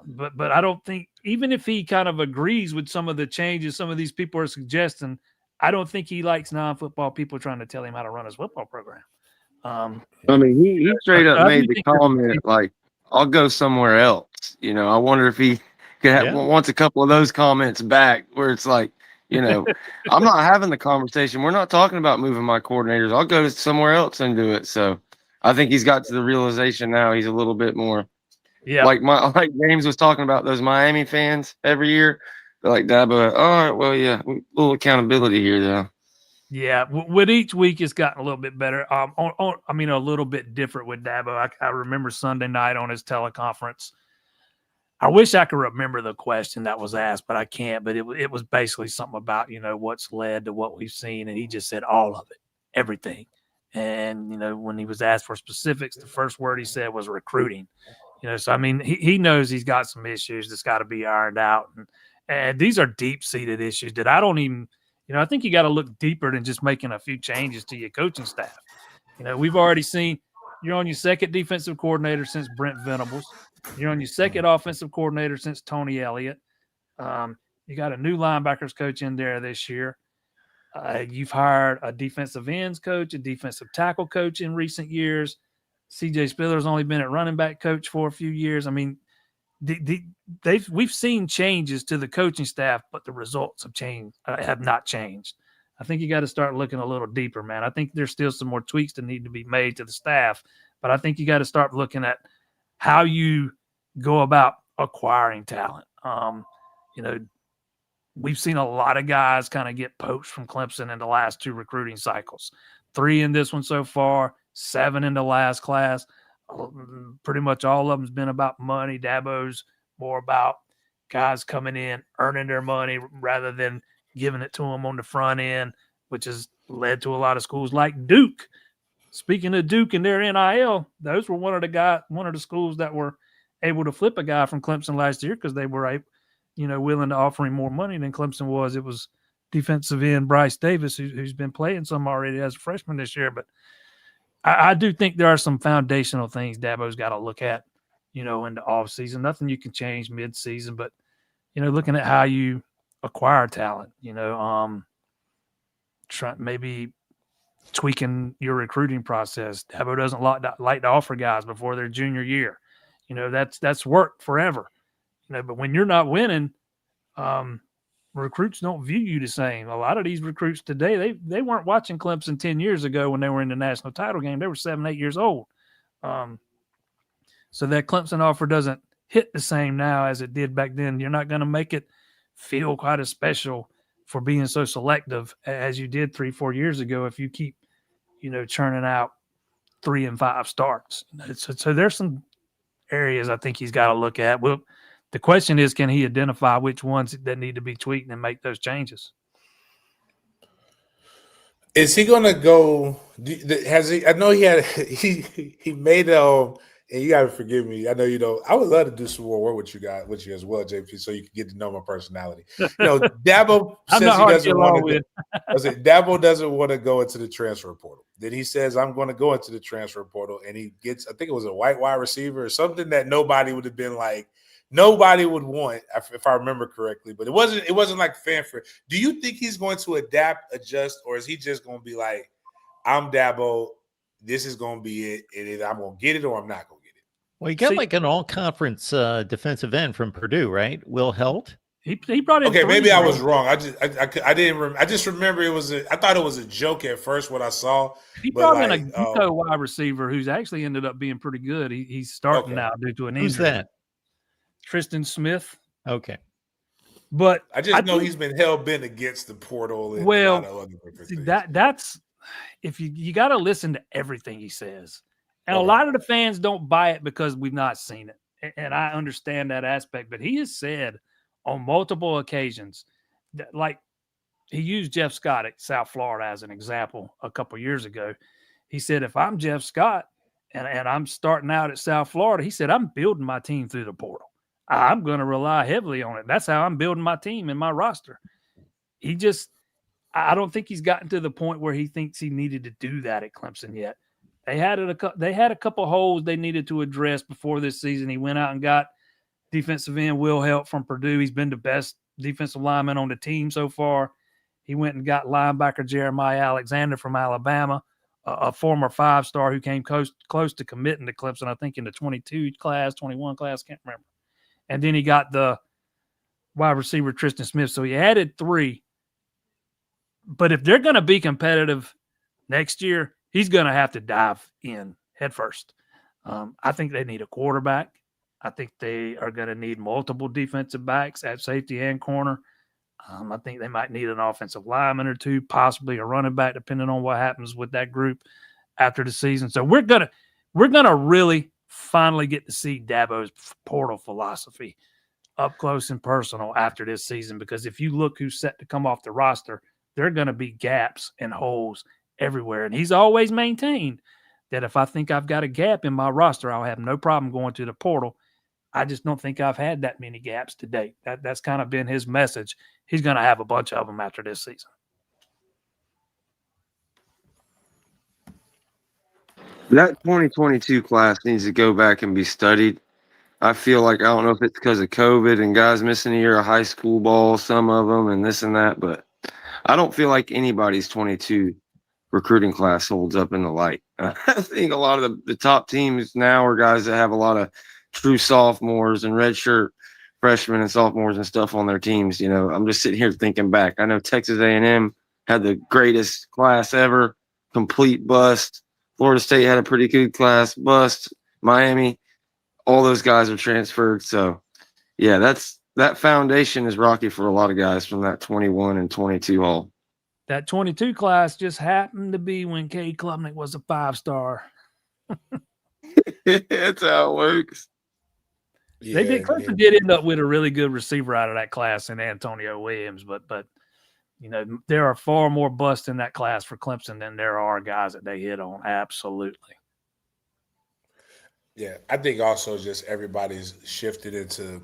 But I don't think, even if he kind of agrees with some of the changes some of these people are suggesting, I don't think he likes non-football people trying to tell him how to run his football program. I mean, he straight up made the comment, like, I'll go somewhere else. You know, I wonder if he could have wants a couple of those comments back where it's like, you know, I'm not having the conversation. We're not talking about moving my coordinators. I'll go somewhere else and do it. So I think he's got to the realization now he's a little bit more. Yeah, like James was talking about those Miami fans every year. They're like, Dabo, all right, well, yeah, a little accountability here, though. Yeah, with each week, it's gotten a little bit better. A little bit different with Dabo. I remember Sunday night on his teleconference. I wish I could remember the question that was asked, but I can't. But it was basically something about, you know, what's led to what we've seen, and he just said all of it, everything. And, you know, when he was asked for specifics, the first word he said was recruiting. You know, so, I mean, he knows he's got some issues that's got to be ironed out. And these are deep-seated issues that I don't even, you know, I think you got to look deeper than just making a few changes to your coaching staff. You know, we've already seen you're on your second defensive coordinator since Brent Venables. You're on your second offensive coordinator since Tony Elliott. You got a new linebackers coach in there this year. You've hired a defensive ends coach, a defensive tackle coach in recent years. C.J. Spiller's only been at running back coach for a few years. I mean, we've seen changes to the coaching staff, but the results have not changed. I think you got to start looking a little deeper, man. I think there's still some more tweaks that need to be made to the staff, but I think you got to start looking at how you go about acquiring talent. You know, we've seen a lot of guys kind of get poached from Clemson in the last 2 recruiting cycles. 3 in this one so far, 7 in the last class. Pretty much all of them's been about money. Dabo's more about guys coming in, earning their money rather than giving it to them on the front end, which has led to a lot of schools like Duke. Speaking of Duke and their NIL, those were one of the schools that were able to flip a guy from Clemson last year because they were, you know, willing to offer him more money than Clemson was. It was defensive end Bryce Davis, who's been playing some already as a freshman this year. But I do think there are some foundational things Dabo's got to look at, you know, in the offseason. Nothing you can change mid-season, but, you know, looking at how you acquire talent. Maybe tweaking your recruiting process. Dabo doesn't like to offer guys before their junior year. That's worked forever. But when you're not winning, recruits don't view you the same. A lot of these recruits today, they weren't watching Clemson 10 years ago when they were in the national title game. They were 7, 8 years old. So that Clemson offer doesn't hit the same now as it did back then. You're not going to make it feel quite as special for being so selective as you did 3, 4 years ago if you keep, churning out 3 and 5 starts. So there's some areas I think he's got to look at. Well, the question is, can he identify which ones that need to be tweaked and make those changes? Is he going to go? Has he? I know he had. He made and you got to forgive me. I know you know. I would love to do some more work with you as well, JP, so you can get to know my personality. Dabo says he doesn't want to. Dabo doesn't want to go into the transfer portal. Then he says, "I'm going to go into the transfer portal," and he gets. I think it was a white wide receiver or something that nobody would have been like. Nobody would want, if I remember correctly, but it wasn't like fanfare. Do you think he's going to adapt, adjust, or is he just going to be like, I'm Dabo, this is going to be it, and either I'm going to get it or I'm not going to get it? Well, he got like an all-conference defensive end from Purdue, right? Will Helt. He brought in. Okay, maybe I was wrong. I didn't. I just remember I thought it was a joke at first when I saw. He brought in a wide receiver who's actually ended up being pretty good. He's starting now due to an injury. Who's that? Tristan Smith. Okay. But I know he's been hell-bent against the portal. And that's if you got to listen to everything he says. And a lot of the fans don't buy it because we've not seen it. And I understand that aspect. But he has said on multiple occasions that, like, he used Jeff Scott at South Florida as an example a couple of years ago. He said, if I'm Jeff Scott and I'm starting out at South Florida, he said, I'm building my team through the portal. I'm going to rely heavily on it. That's how I'm building my team and my roster. I don't think he's gotten to the point where he thinks he needed to do that at Clemson yet. They had a couple holes they needed to address before this season. He went out and got defensive end Will Helt from Purdue. He's been the best defensive lineman on the team so far. He went and got linebacker Jeremiah Alexander from Alabama, a former 5-star who came close to committing to Clemson, I think in the 22 class, 21 class, can't remember. And then he got the wide receiver, Tristan Smith. So he added 3. But if they're going to be competitive next year, he's going to have to dive in head first. I think they need a quarterback. I think they are going to need multiple defensive backs at safety and corner. I think they might need an offensive lineman or 2, possibly a running back, depending on what happens with that group after the season. So we're gonna really finally get to see Dabo's portal philosophy up close and personal after this season, because if you look who's set to come off the roster, there are going to be gaps and holes everywhere. And he's always maintained that if I think I've got a gap in my roster, I'll have no problem going to the portal. I just don't think I've had that many gaps to date. That's kind of been his message. He's going to have a bunch of them after this season. That 2022 class needs to go back and be studied. I feel like, I don't know if it's because of COVID and guys missing a year of high school ball, some of them, and this and that, but I don't feel like anybody's 22 recruiting class holds up in the light. I think a lot of the top teams now are guys that have a lot of true sophomores and redshirt freshmen and sophomores and stuff on their teams. I'm just sitting here thinking back. I know Texas A&M had the greatest class ever, complete bust. Florida State had a pretty good class, bust. Miami, all those guys are transferred. So, yeah, that foundation is rocky for a lot of guys from that 21 and 22 haul. That 22 class just happened to be when Cade Klubnik was a 5-star. That's how it works. Clemson did end up with a really good receiver out of that class in Antonio Williams, but there are far more busts in that class for Clemson than there are guys that they hit on. Absolutely. Yeah, I think also just everybody's shifted into,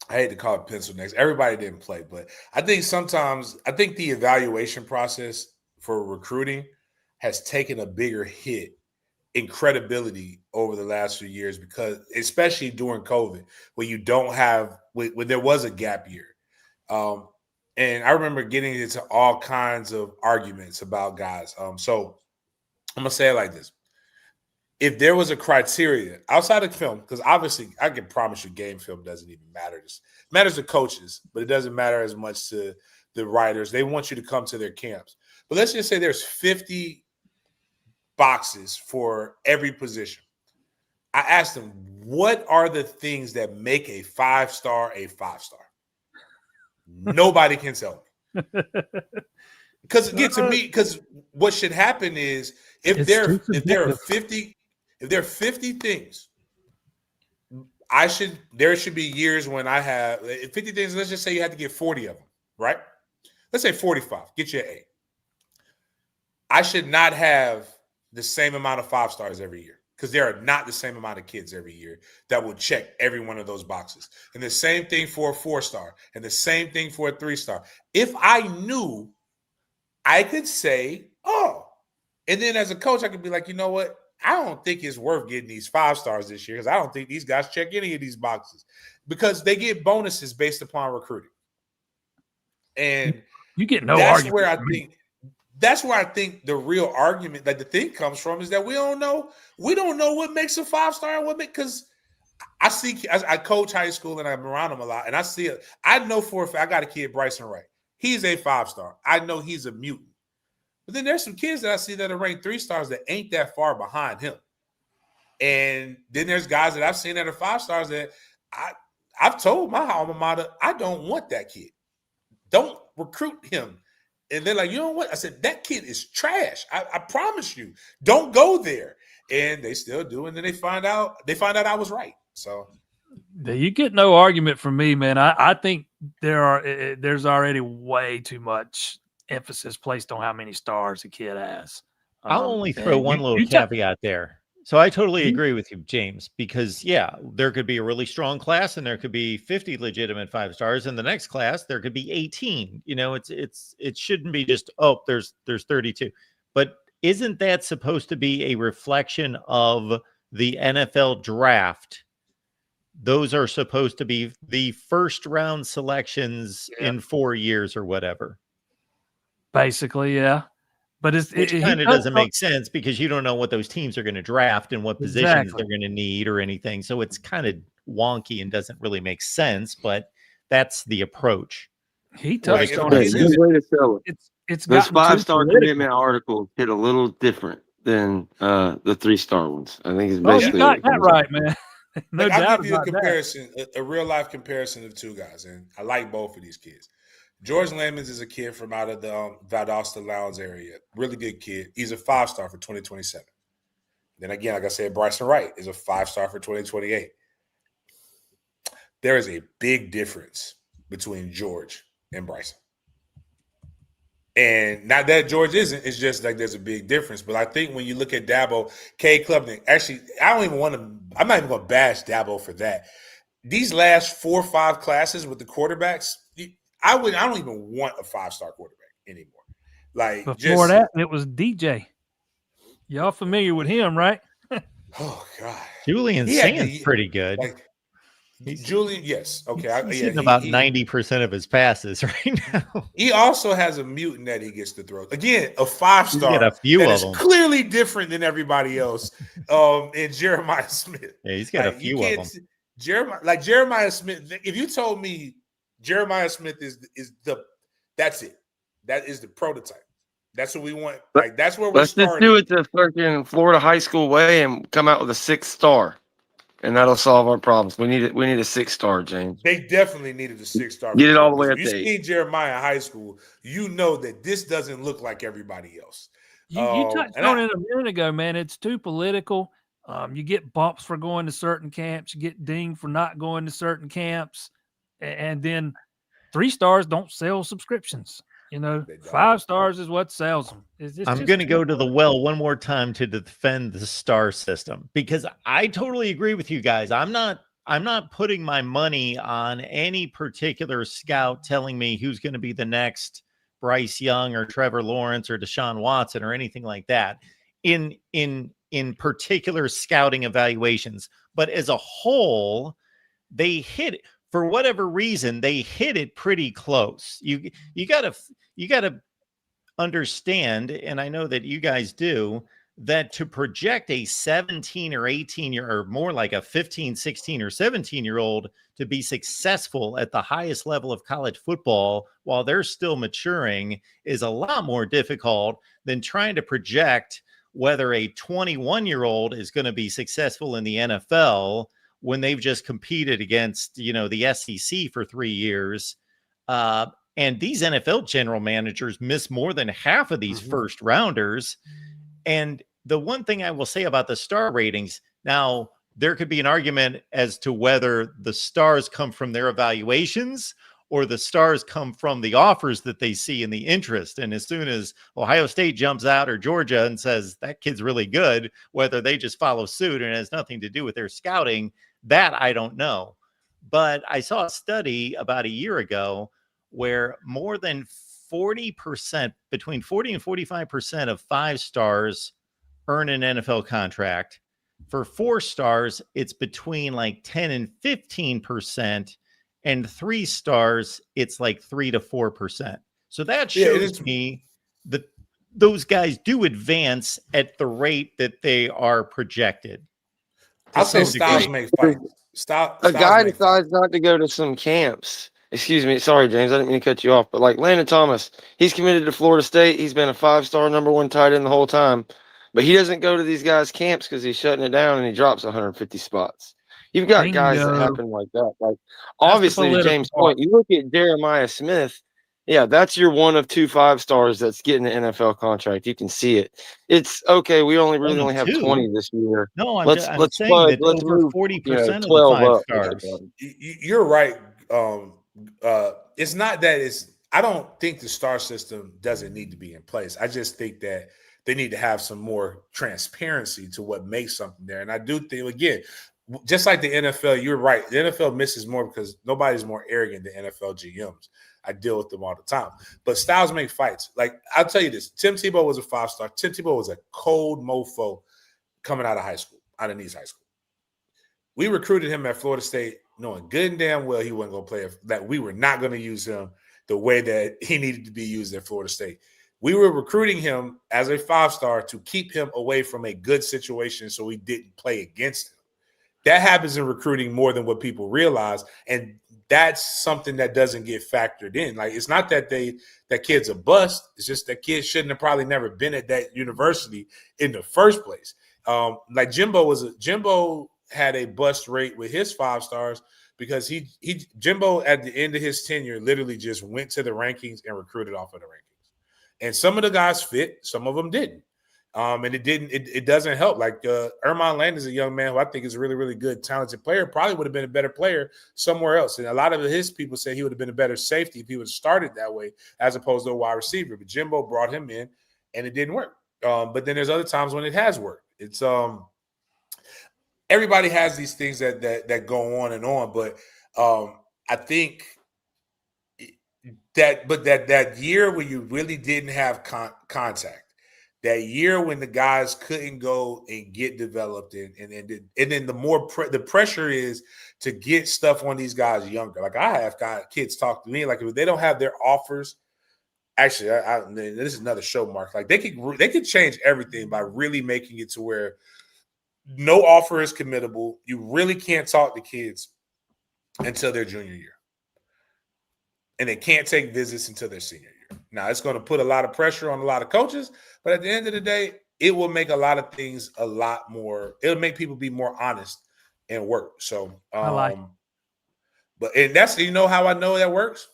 I hate to call it pencil necks. Everybody didn't play, but I think the evaluation process for recruiting has taken a bigger hit in credibility over the last few years, because especially during COVID, when you don't have, when there was a gap year, And I remember getting into all kinds of arguments about guys. So I'm gonna say it like this: if there was a criteria outside of film, because obviously I can promise you, game film doesn't even matter. It matters to coaches, but it doesn't matter as much to the writers. They want you to come to their camps. But let's just say there's 50 boxes for every position. I asked them, what are the things that make a 5-star a 5-star? Nobody can tell me. Because again, to me, because what should happen is if there are 50 things, there should be years when I have 50 things. Let's just say you have to get 40 of them, right? Let's say 45. Get you an A. I should not have the same amount of 5 stars every year, because there are not the same amount of kids every year that will check every one of those boxes. And the same thing for a 4-star and the same thing for a 3-star. If I knew, I could say, oh, and then as a coach, I could be like, you know what? I don't think it's worth getting these 5 stars this year, because I don't think these guys check any of these boxes, because they get bonuses based upon recruiting. And you get no that's argument. That's where I think the real argument, like the thing comes from, is that we don't know what makes a 5-star and what makes, because I coach high school and I'm around them a lot, and I see it. I know for a fact, I got a kid, Bryson Wright. He's a 5-star. I know he's a mutant. But then there's some kids that I see that are ranked 3 stars that ain't that far behind him. And then there's guys that I've seen that are 5 stars that I've told my alma mater, I don't want that kid. Don't recruit him. And they're like, you know what? I said, that kid is trash. I promise you. Don't go there. And they still do. And then they find out I was right. So you get no argument from me, man. I think there's already way too much emphasis placed on how many stars a kid has. I'll only throw one little caveat there. So I totally agree with you, James, because there could be a really strong class and there could be 50 legitimate 5 stars. In the next class, there could be 18. You know, it shouldn't be just, there's 32. But isn't that supposed to be a reflection of the NFL draft? Those are supposed to be the first round selections in 4 years or whatever. Basically, yeah. But it kind of doesn't make sense, because you don't know what those teams are going to draft and what positions they're going to need or anything. So it's kind of wonky and doesn't really make sense, but that's the approach. He touched on it. Good way to sell it. It's those 5-star commitment articles hit a little different than the 3-star ones. I think it's basically. You got that right, man. No doubt. I'll give you a comparison, a real life comparison of 2 guys, and I like both of these kids. George Lemons is a kid from out of the Valdosta Lowndes area. Really good kid. He's a 5-star for 2027. Then again, like I said, Bryson Wright is a 5-star for 2028. There is a big difference between George and Bryson. And not that George isn't, it's just like there's a big difference. But I think when you look at Dabo, K. Klubnik, actually, I'm not even going to bash Dabo for that. These last 4 or 5 classes with the quarterbacks, I don't even want a 5-star quarterback anymore. Like before that, it was DJ. Y'all familiar with him, right? Oh God, Julian Sands pretty good. Julian, yes, okay. He's hitting about 90% of his passes right now. He also has a mutant that he gets to throw. Again, a 5-star. He's got a few of them. Clearly different than everybody else. And Jeremiah Smith. Yeah, he's got a few of them. Jeremiah Smith. If you told me Jeremiah Smith is that's it. That is the prototype. That's what we want. Like that's where we're starting. Let's just do it the fucking Florida high school way and come out with a 6-star, and that'll solve our problems. We need a 6-star, James. They definitely needed a 6-star. Get it all the way up to 8. You see Jeremiah high school, you know that this doesn't look like everybody else. You touched on it a minute ago, man. It's too political. You get bumps for going to certain camps. You get dinged for not going to certain camps. And then 3 stars don't sell subscriptions. You know, 5 stars is what sells them. I'm going to go to the well one more time to defend the star system, because I totally agree with you guys. I'm not putting my money on any particular scout telling me who's going to be the next Bryce Young or Trevor Lawrence or Deshaun Watson or anything like that in particular scouting evaluations. But as a whole, they hit it. for whatever reason, they hit it pretty close. You gotta understand, and I know that you guys do, that to project a 17 or 18 year, or more like a 15, 16 or 17-year-old to be successful at the highest level of college football while they're still maturing is a lot more difficult than trying to project whether a 21-year-old is going to be successful in the NFL when they've just competed against, the SEC for 3 years. And these NFL general managers miss more than half of these first rounders. And the one thing I will say about the star ratings, now there could be an argument as to whether the stars come from their evaluations or the stars come from the offers that they see in the interest. And as soon as Ohio State jumps out or Georgia and says that kid's really good, whether they just follow suit and it has nothing to do with their scouting, that I don't know. But I saw a study about a year ago where more than 40%, between 40 and 45% of 5 stars earn an NFL contract. For 4 stars, it's between like 10 and 15%, and 3 stars, it's like 3 to 4%. So that shows me that those guys do advance at the rate that they are projected. I'll say styles make fights. A guy decides not to go to some camps. Excuse me. Sorry, James. I didn't mean to cut you off. But like Landon Thomas, he's committed to Florida State. He's been a 5-star number 1 tight end the whole time. But he doesn't go to these guys' camps because he's shutting it down and he drops 150 spots. You've got guys that happen like that. Like, obviously, to James' point, you look at Jeremiah Smith. Yeah, that's your one of 2 5-stars that's getting an NFL contract. You can see it. It's okay. We really only have 20 this year. No, I'm saying that over 40% of the 5 stars. You're right. It's not that I don't think the star system doesn't need to be in place. I just think that they need to have some more transparency to what makes something there. And I do think, again, just like the NFL, you're right. The NFL misses more because nobody's more arrogant than NFL GMs. I deal with them all the time. But styles make fights. Like, I'll tell you this. Tim Tebow was a 5-star. Tim Tebow was a cold mofo coming out of high school, out of Nice High School. We recruited him at Florida State knowing good and damn well he wasn't going to play, that we were not going to use him the way that he needed to be used at Florida State. We were recruiting him as a 5-star to keep him away from a good situation so we didn't play against him. That happens in recruiting more than what people realize, and that's something that doesn't get factored in. Like, it's not that that kid's a bust. It's just that kid shouldn't have probably never been at that university in the first place. Like Jimbo had a bust rate with his 5 stars because Jimbo at the end of his tenure literally just went to the rankings and recruited off of the rankings. And some of the guys fit, some of them didn't. And it doesn't help. Like Ermon Land is a young man who I think is a really, really good, talented player, probably would have been a better player somewhere else. And a lot of his people say he would have been a better safety if he would have started that way as opposed to a wide receiver. But Jimbo brought him in and it didn't work. But then there's other times when it has worked. It's everybody has these things that go on and on. But I think that year when you really didn't have contact, that year when the guys couldn't go and get developed, and then the pressure is to get stuff on these guys younger. Like, I have got kids talk to me, like, if they don't have their offers, actually, this is another show, Mark. Like, they could change everything by really making it to where no offer is committable. You really can't talk to kids until their junior year, and they can't take visits until their senior year. Now, it's going to put a lot of pressure on a lot of coaches, but at the end of the day, it will make a lot of things a lot more. It'll make people be more honest and work. So, and that's, how I know that works.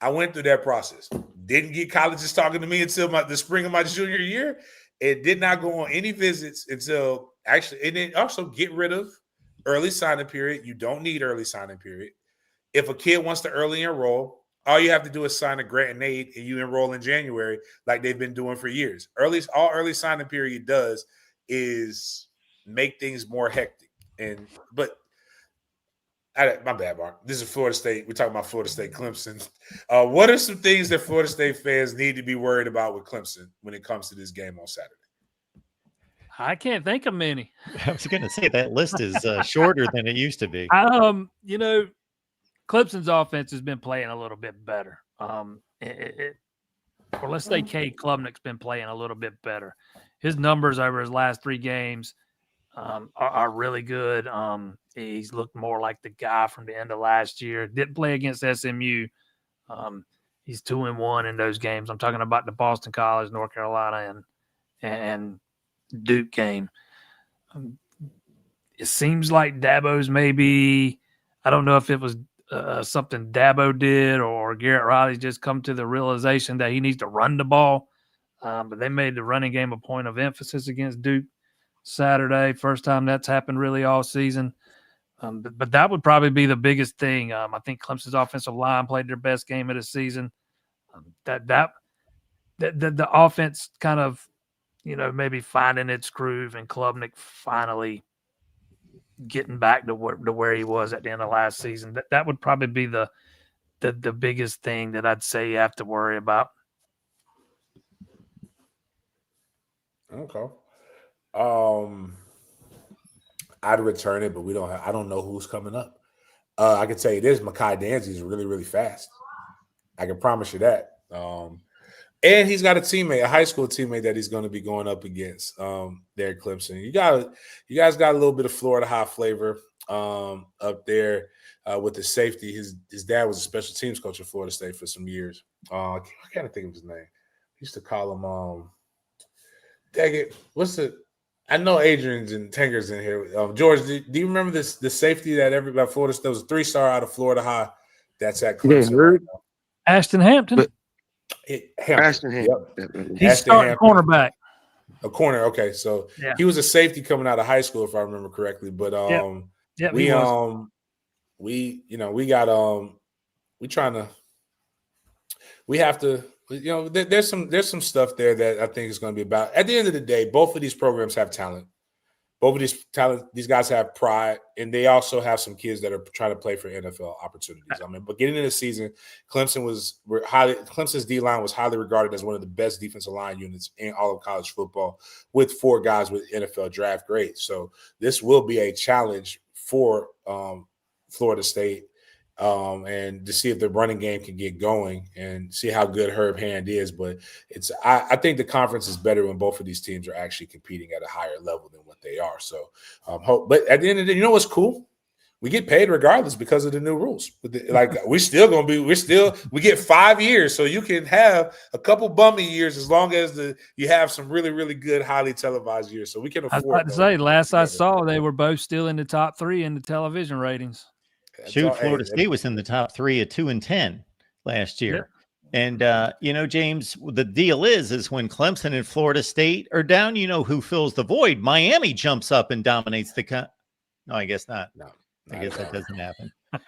I went through that process. Didn't get colleges talking to me until the spring of my junior year. It did not go on any visits until and then also get rid of early signing period. You don't need early signing period. If a kid wants to early enroll, all you have to do is sign a grant and aid, and you enroll in January like they've been doing for years. All early signing period does is make things more hectic. But my bad, Mark. This is Florida State. We're talking about Florida State, Clemson. What are some things that Florida State fans need to be worried about with Clemson when it comes to this game on Saturday? I can't think of many. I was going to say that list is shorter than it used to be. Clemson's offense has been playing a little bit better. Or let's say Cade Klubnik's been playing a little bit better. His numbers over his last 3 games are really good. He's looked more like the guy from the end of last year. Didn't play against SMU. He's 2-1 in those games. I'm talking about the Boston College, North Carolina, and Duke game. It seems like Dabo's maybe, I don't know if it was something Dabo did or Garrett Riley's just come to the realization that he needs to run the ball. But they made the running game a point of emphasis against Duke Saturday. First time that's happened really all season. But that would probably be the biggest thing. I think Clemson's offensive line played their best game of the season. The offense kind of, maybe finding its groove, and Klubnik finally getting back to where he was at the end of last season. That would probably be the biggest thing that I'd say you have to worry about. Okay. I'd return it, but I don't know who's coming up. I can tell you this: Mekhi Danzy is really, really fast. I can promise you that. And he's got a high school teammate that he's going to be going up against there at Clemson. You guys got a little bit of Florida high flavor up there with the safety. His dad was a special teams coach at Florida State for some years. I can't think of his name. He used to call him dang it, I know Adrian's and Tanger's in here. George, do you remember the safety that everybody Florida State was a 3-star out of Florida High that's at Clemson right now? Ashton Hampton. Ashton Hampton. Yep. He's starting cornerback. A corner, okay. So he was a safety coming out of high school, if I remember correctly. But there's some stuff there that I think is going to be about. At the end of the day, both of these programs have talent. Both of these guys have pride, and they also have some kids that are trying to play for NFL opportunities. But getting into the season, Clemson's D-line was highly regarded as one of the best defensive line units in all of college football, with 4 guys with NFL draft grades. So this will be a challenge for Florida State, and to see if the running game can get going and see how good Herb Hand is. But I think the conference is better when both of these teams are actually competing at a higher level than what they are. So but at the end of the day, you know what's cool? We get paid regardless because of the new rules. We get 5 years, so you can have a couple bummy years as long as you have some really, really good, highly televised years. So we can afford. I was about to say, last I saw, they were both still in the top 3 in the television ratings. Florida State was in the top 3 at 2-10 last year. Yeah. And, James, the deal is when Clemson and Florida State are down, who fills the void? Miami jumps up and dominates the No, I guess not. No, I guess that doesn't happen. I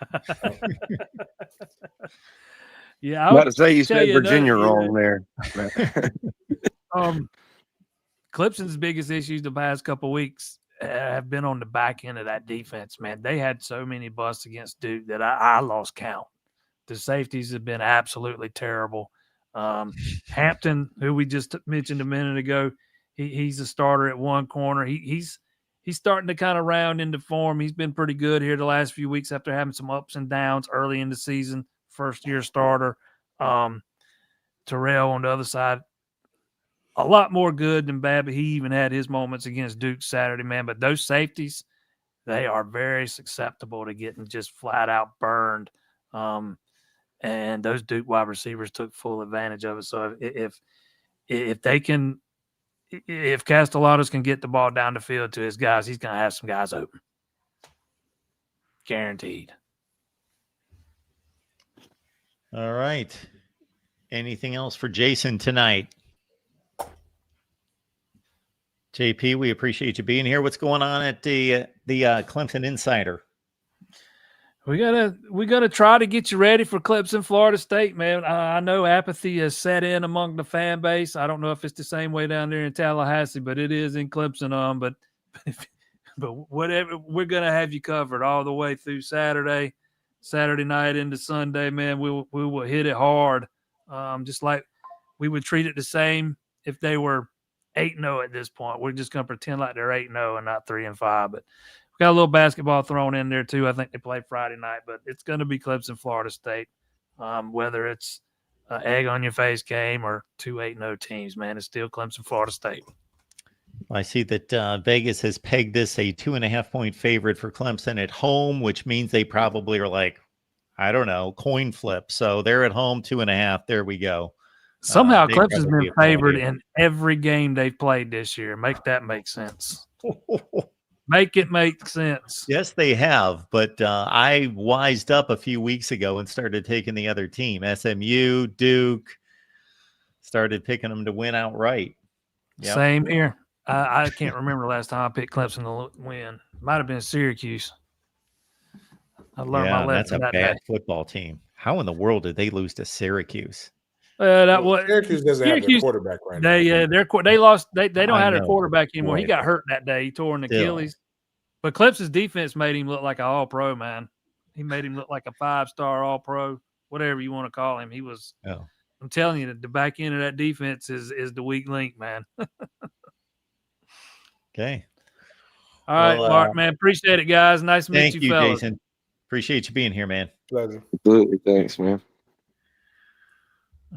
was about to say you said Virginia wrong there. Clemson's biggest issues the past couple of weeks have been on the back end of that defense, man. They had so many busts against Duke that I lost count. The safeties have been absolutely terrible. Hampton, who we just mentioned a minute ago, he's a starter at one corner. He's starting to kind of round into form. He's been pretty good here the last few weeks after having some ups and downs early in the season. First-year starter. Terrell on the other side, a lot more good than bad, but he even had his moments against Duke Saturday, man. But those safeties, they are very susceptible to getting just flat out burned. And those Duke wide receivers took full advantage of it. So if Castellanos can get the ball down the field to his guys, he's going to have some guys open. Guaranteed. All right. Anything else for Jason tonight? JP, we appreciate you being here. What's going on at the Clemson Insider? We gotta try to get you ready for Clemson, Florida State, man. I know apathy has set in among the fan base. I don't know if it's the same way down there in Tallahassee, but it is in Clemson. But whatever, we're gonna have you covered all the way through Saturday night into Sunday, man. We will hit it hard, just like we would treat it the same if they were 8-0 at this point. We're just going to pretend like they're 8-0 and not 3-5, but got a little basketball thrown in there too. I think they play Friday night, but it's going to be Clemson, Florida State. Whether it's an egg on your face game or 2-8-0 teams, man, it's still Clemson, Florida State. I see that Vegas has pegged this a 2.5-point favorite for Clemson at home, which means they probably are like, I don't know, coin flip. So they're at home 2.5. There we go. Somehow They Clemson's probably been have no favored idea. in every game they've played this year. Make that make sense. Make it make sense. Yes, they have. But I wised up a few weeks ago and started taking the other team. SMU, Duke, started picking them to win outright. Yep. Same here. I can't remember the last time I picked Clemson to win. Might have been Syracuse. I learned my That's lesson a that bad day. football team. How in the world did they lose to Syracuse? Syracuse doesn't have their Syracuse, quarterback right now. they lost. They don't I have their know, quarterback anymore. He boy, got hurt that day. He tore an still. Achilles. But Clemson's defense made him look like an all-pro, man. He made him look like a 5-star all-pro, whatever you want to call him. He was. Oh. I'm telling you, the back end of that defense is the weak link, man. Okay. All right, Well, Mark, man. Appreciate it, guys. Nice to meet Thank you, you, fellas. Jason. Appreciate you being here, man. Pleasure. Absolutely. Thanks, man.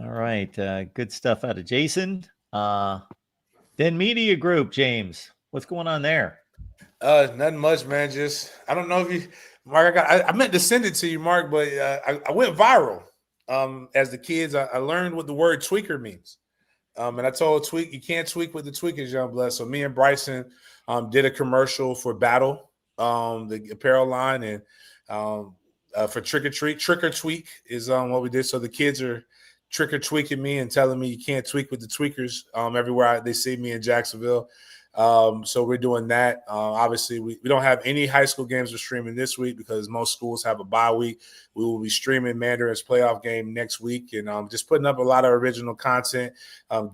All right. Good stuff out of Jason. Then Media Group, James. What's going on there? Nothing much, man. Just I don't know if you, Mark. I meant to send it to you, Mark, but I went viral. As the kids, I learned what the word tweaker means. And I told Tweak, you can't tweak with the tweakers, young blood. So me and Bryson did a commercial for Battle, the apparel line, and for Trick or Treat. Trick or Tweak is what we did. So the kids are trick or tweaking me and telling me you can't tweak with the tweakers everywhere they see me in Jacksonville. So we're doing that. Obviously, we don't have any high school games we're streaming this week because most schools have a bye week. We will be streaming Mandarin's playoff game next week and just putting up a lot of original content,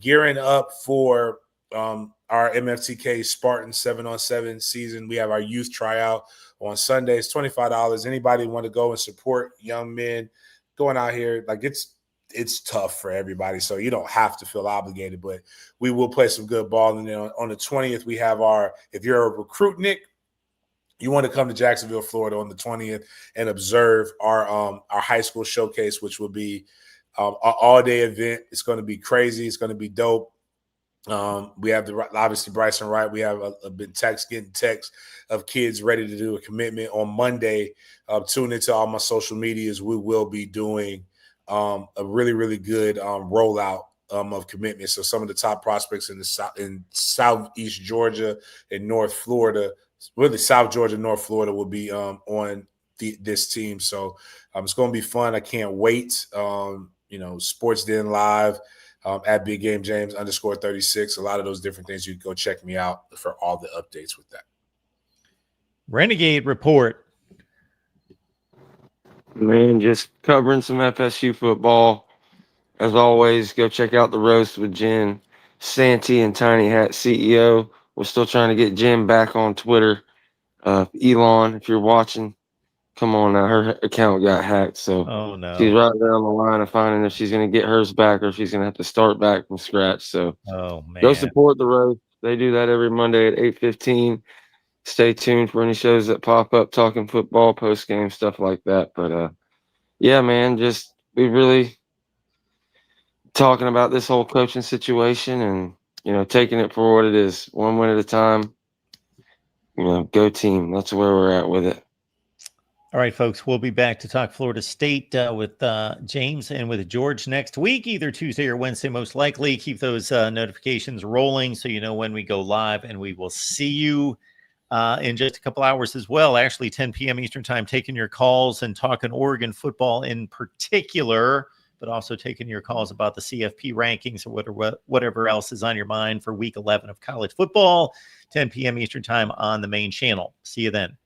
gearing up for our MFTK Spartan 7-on-7 season. We have our youth tryout on Sundays, $25. Anybody want to go and support young men going out here, like it's tough for everybody, so you don't have to feel obligated, but we will play some good ball. And then on the 20th, we have if you're a recruit, Nick, you want to come to Jacksonville, Florida on the 20th and observe our high school showcase, which will be an all-day event. It's going to be crazy. It's going to be dope. We have obviously Bryson Wright. We have been getting texts of kids ready to do a commitment on Monday. Tune into all my social medias. We will be doing a really, really good rollout of commitment. So some of the top prospects in Southeast Georgia and North Florida, really South Georgia, North Florida will be on this team. So it's going to be fun. I can't wait. Sports Den Live at Big Game James _36. A lot of those different things. You can go check me out for all the updates with that. Renegade Report. Man, just covering some FSU football. As always, go check out the roast with Jen Santee and Tiny Hat CEO. We're still trying to get Jen back on Twitter. Elon, if you're watching, come on now. Her account got hacked, so Oh no. she's right there on the line of finding if she's going to get hers back or if she's going to have to start back from scratch. So Oh man. go support the roast. They do that every Monday at 8:15. Stay tuned for any shows that pop up, talking football, post game stuff like that. But yeah, man, just we really talking about this whole coaching situation and taking it for what it is, one win at a time. Go team. That's where we're at with it. All right, folks, we'll be back to talk Florida State with James and with George next week, either Tuesday or Wednesday, most likely. Keep those notifications rolling so you know when we go live, and we will see you in just a couple hours as well. Actually, 10 p.m. Eastern time, taking your calls and talking Oregon football in particular, but also taking your calls about the CFP rankings or whatever else is on your mind for week 11 of college football, 10 p.m. Eastern time on the main channel. See you then.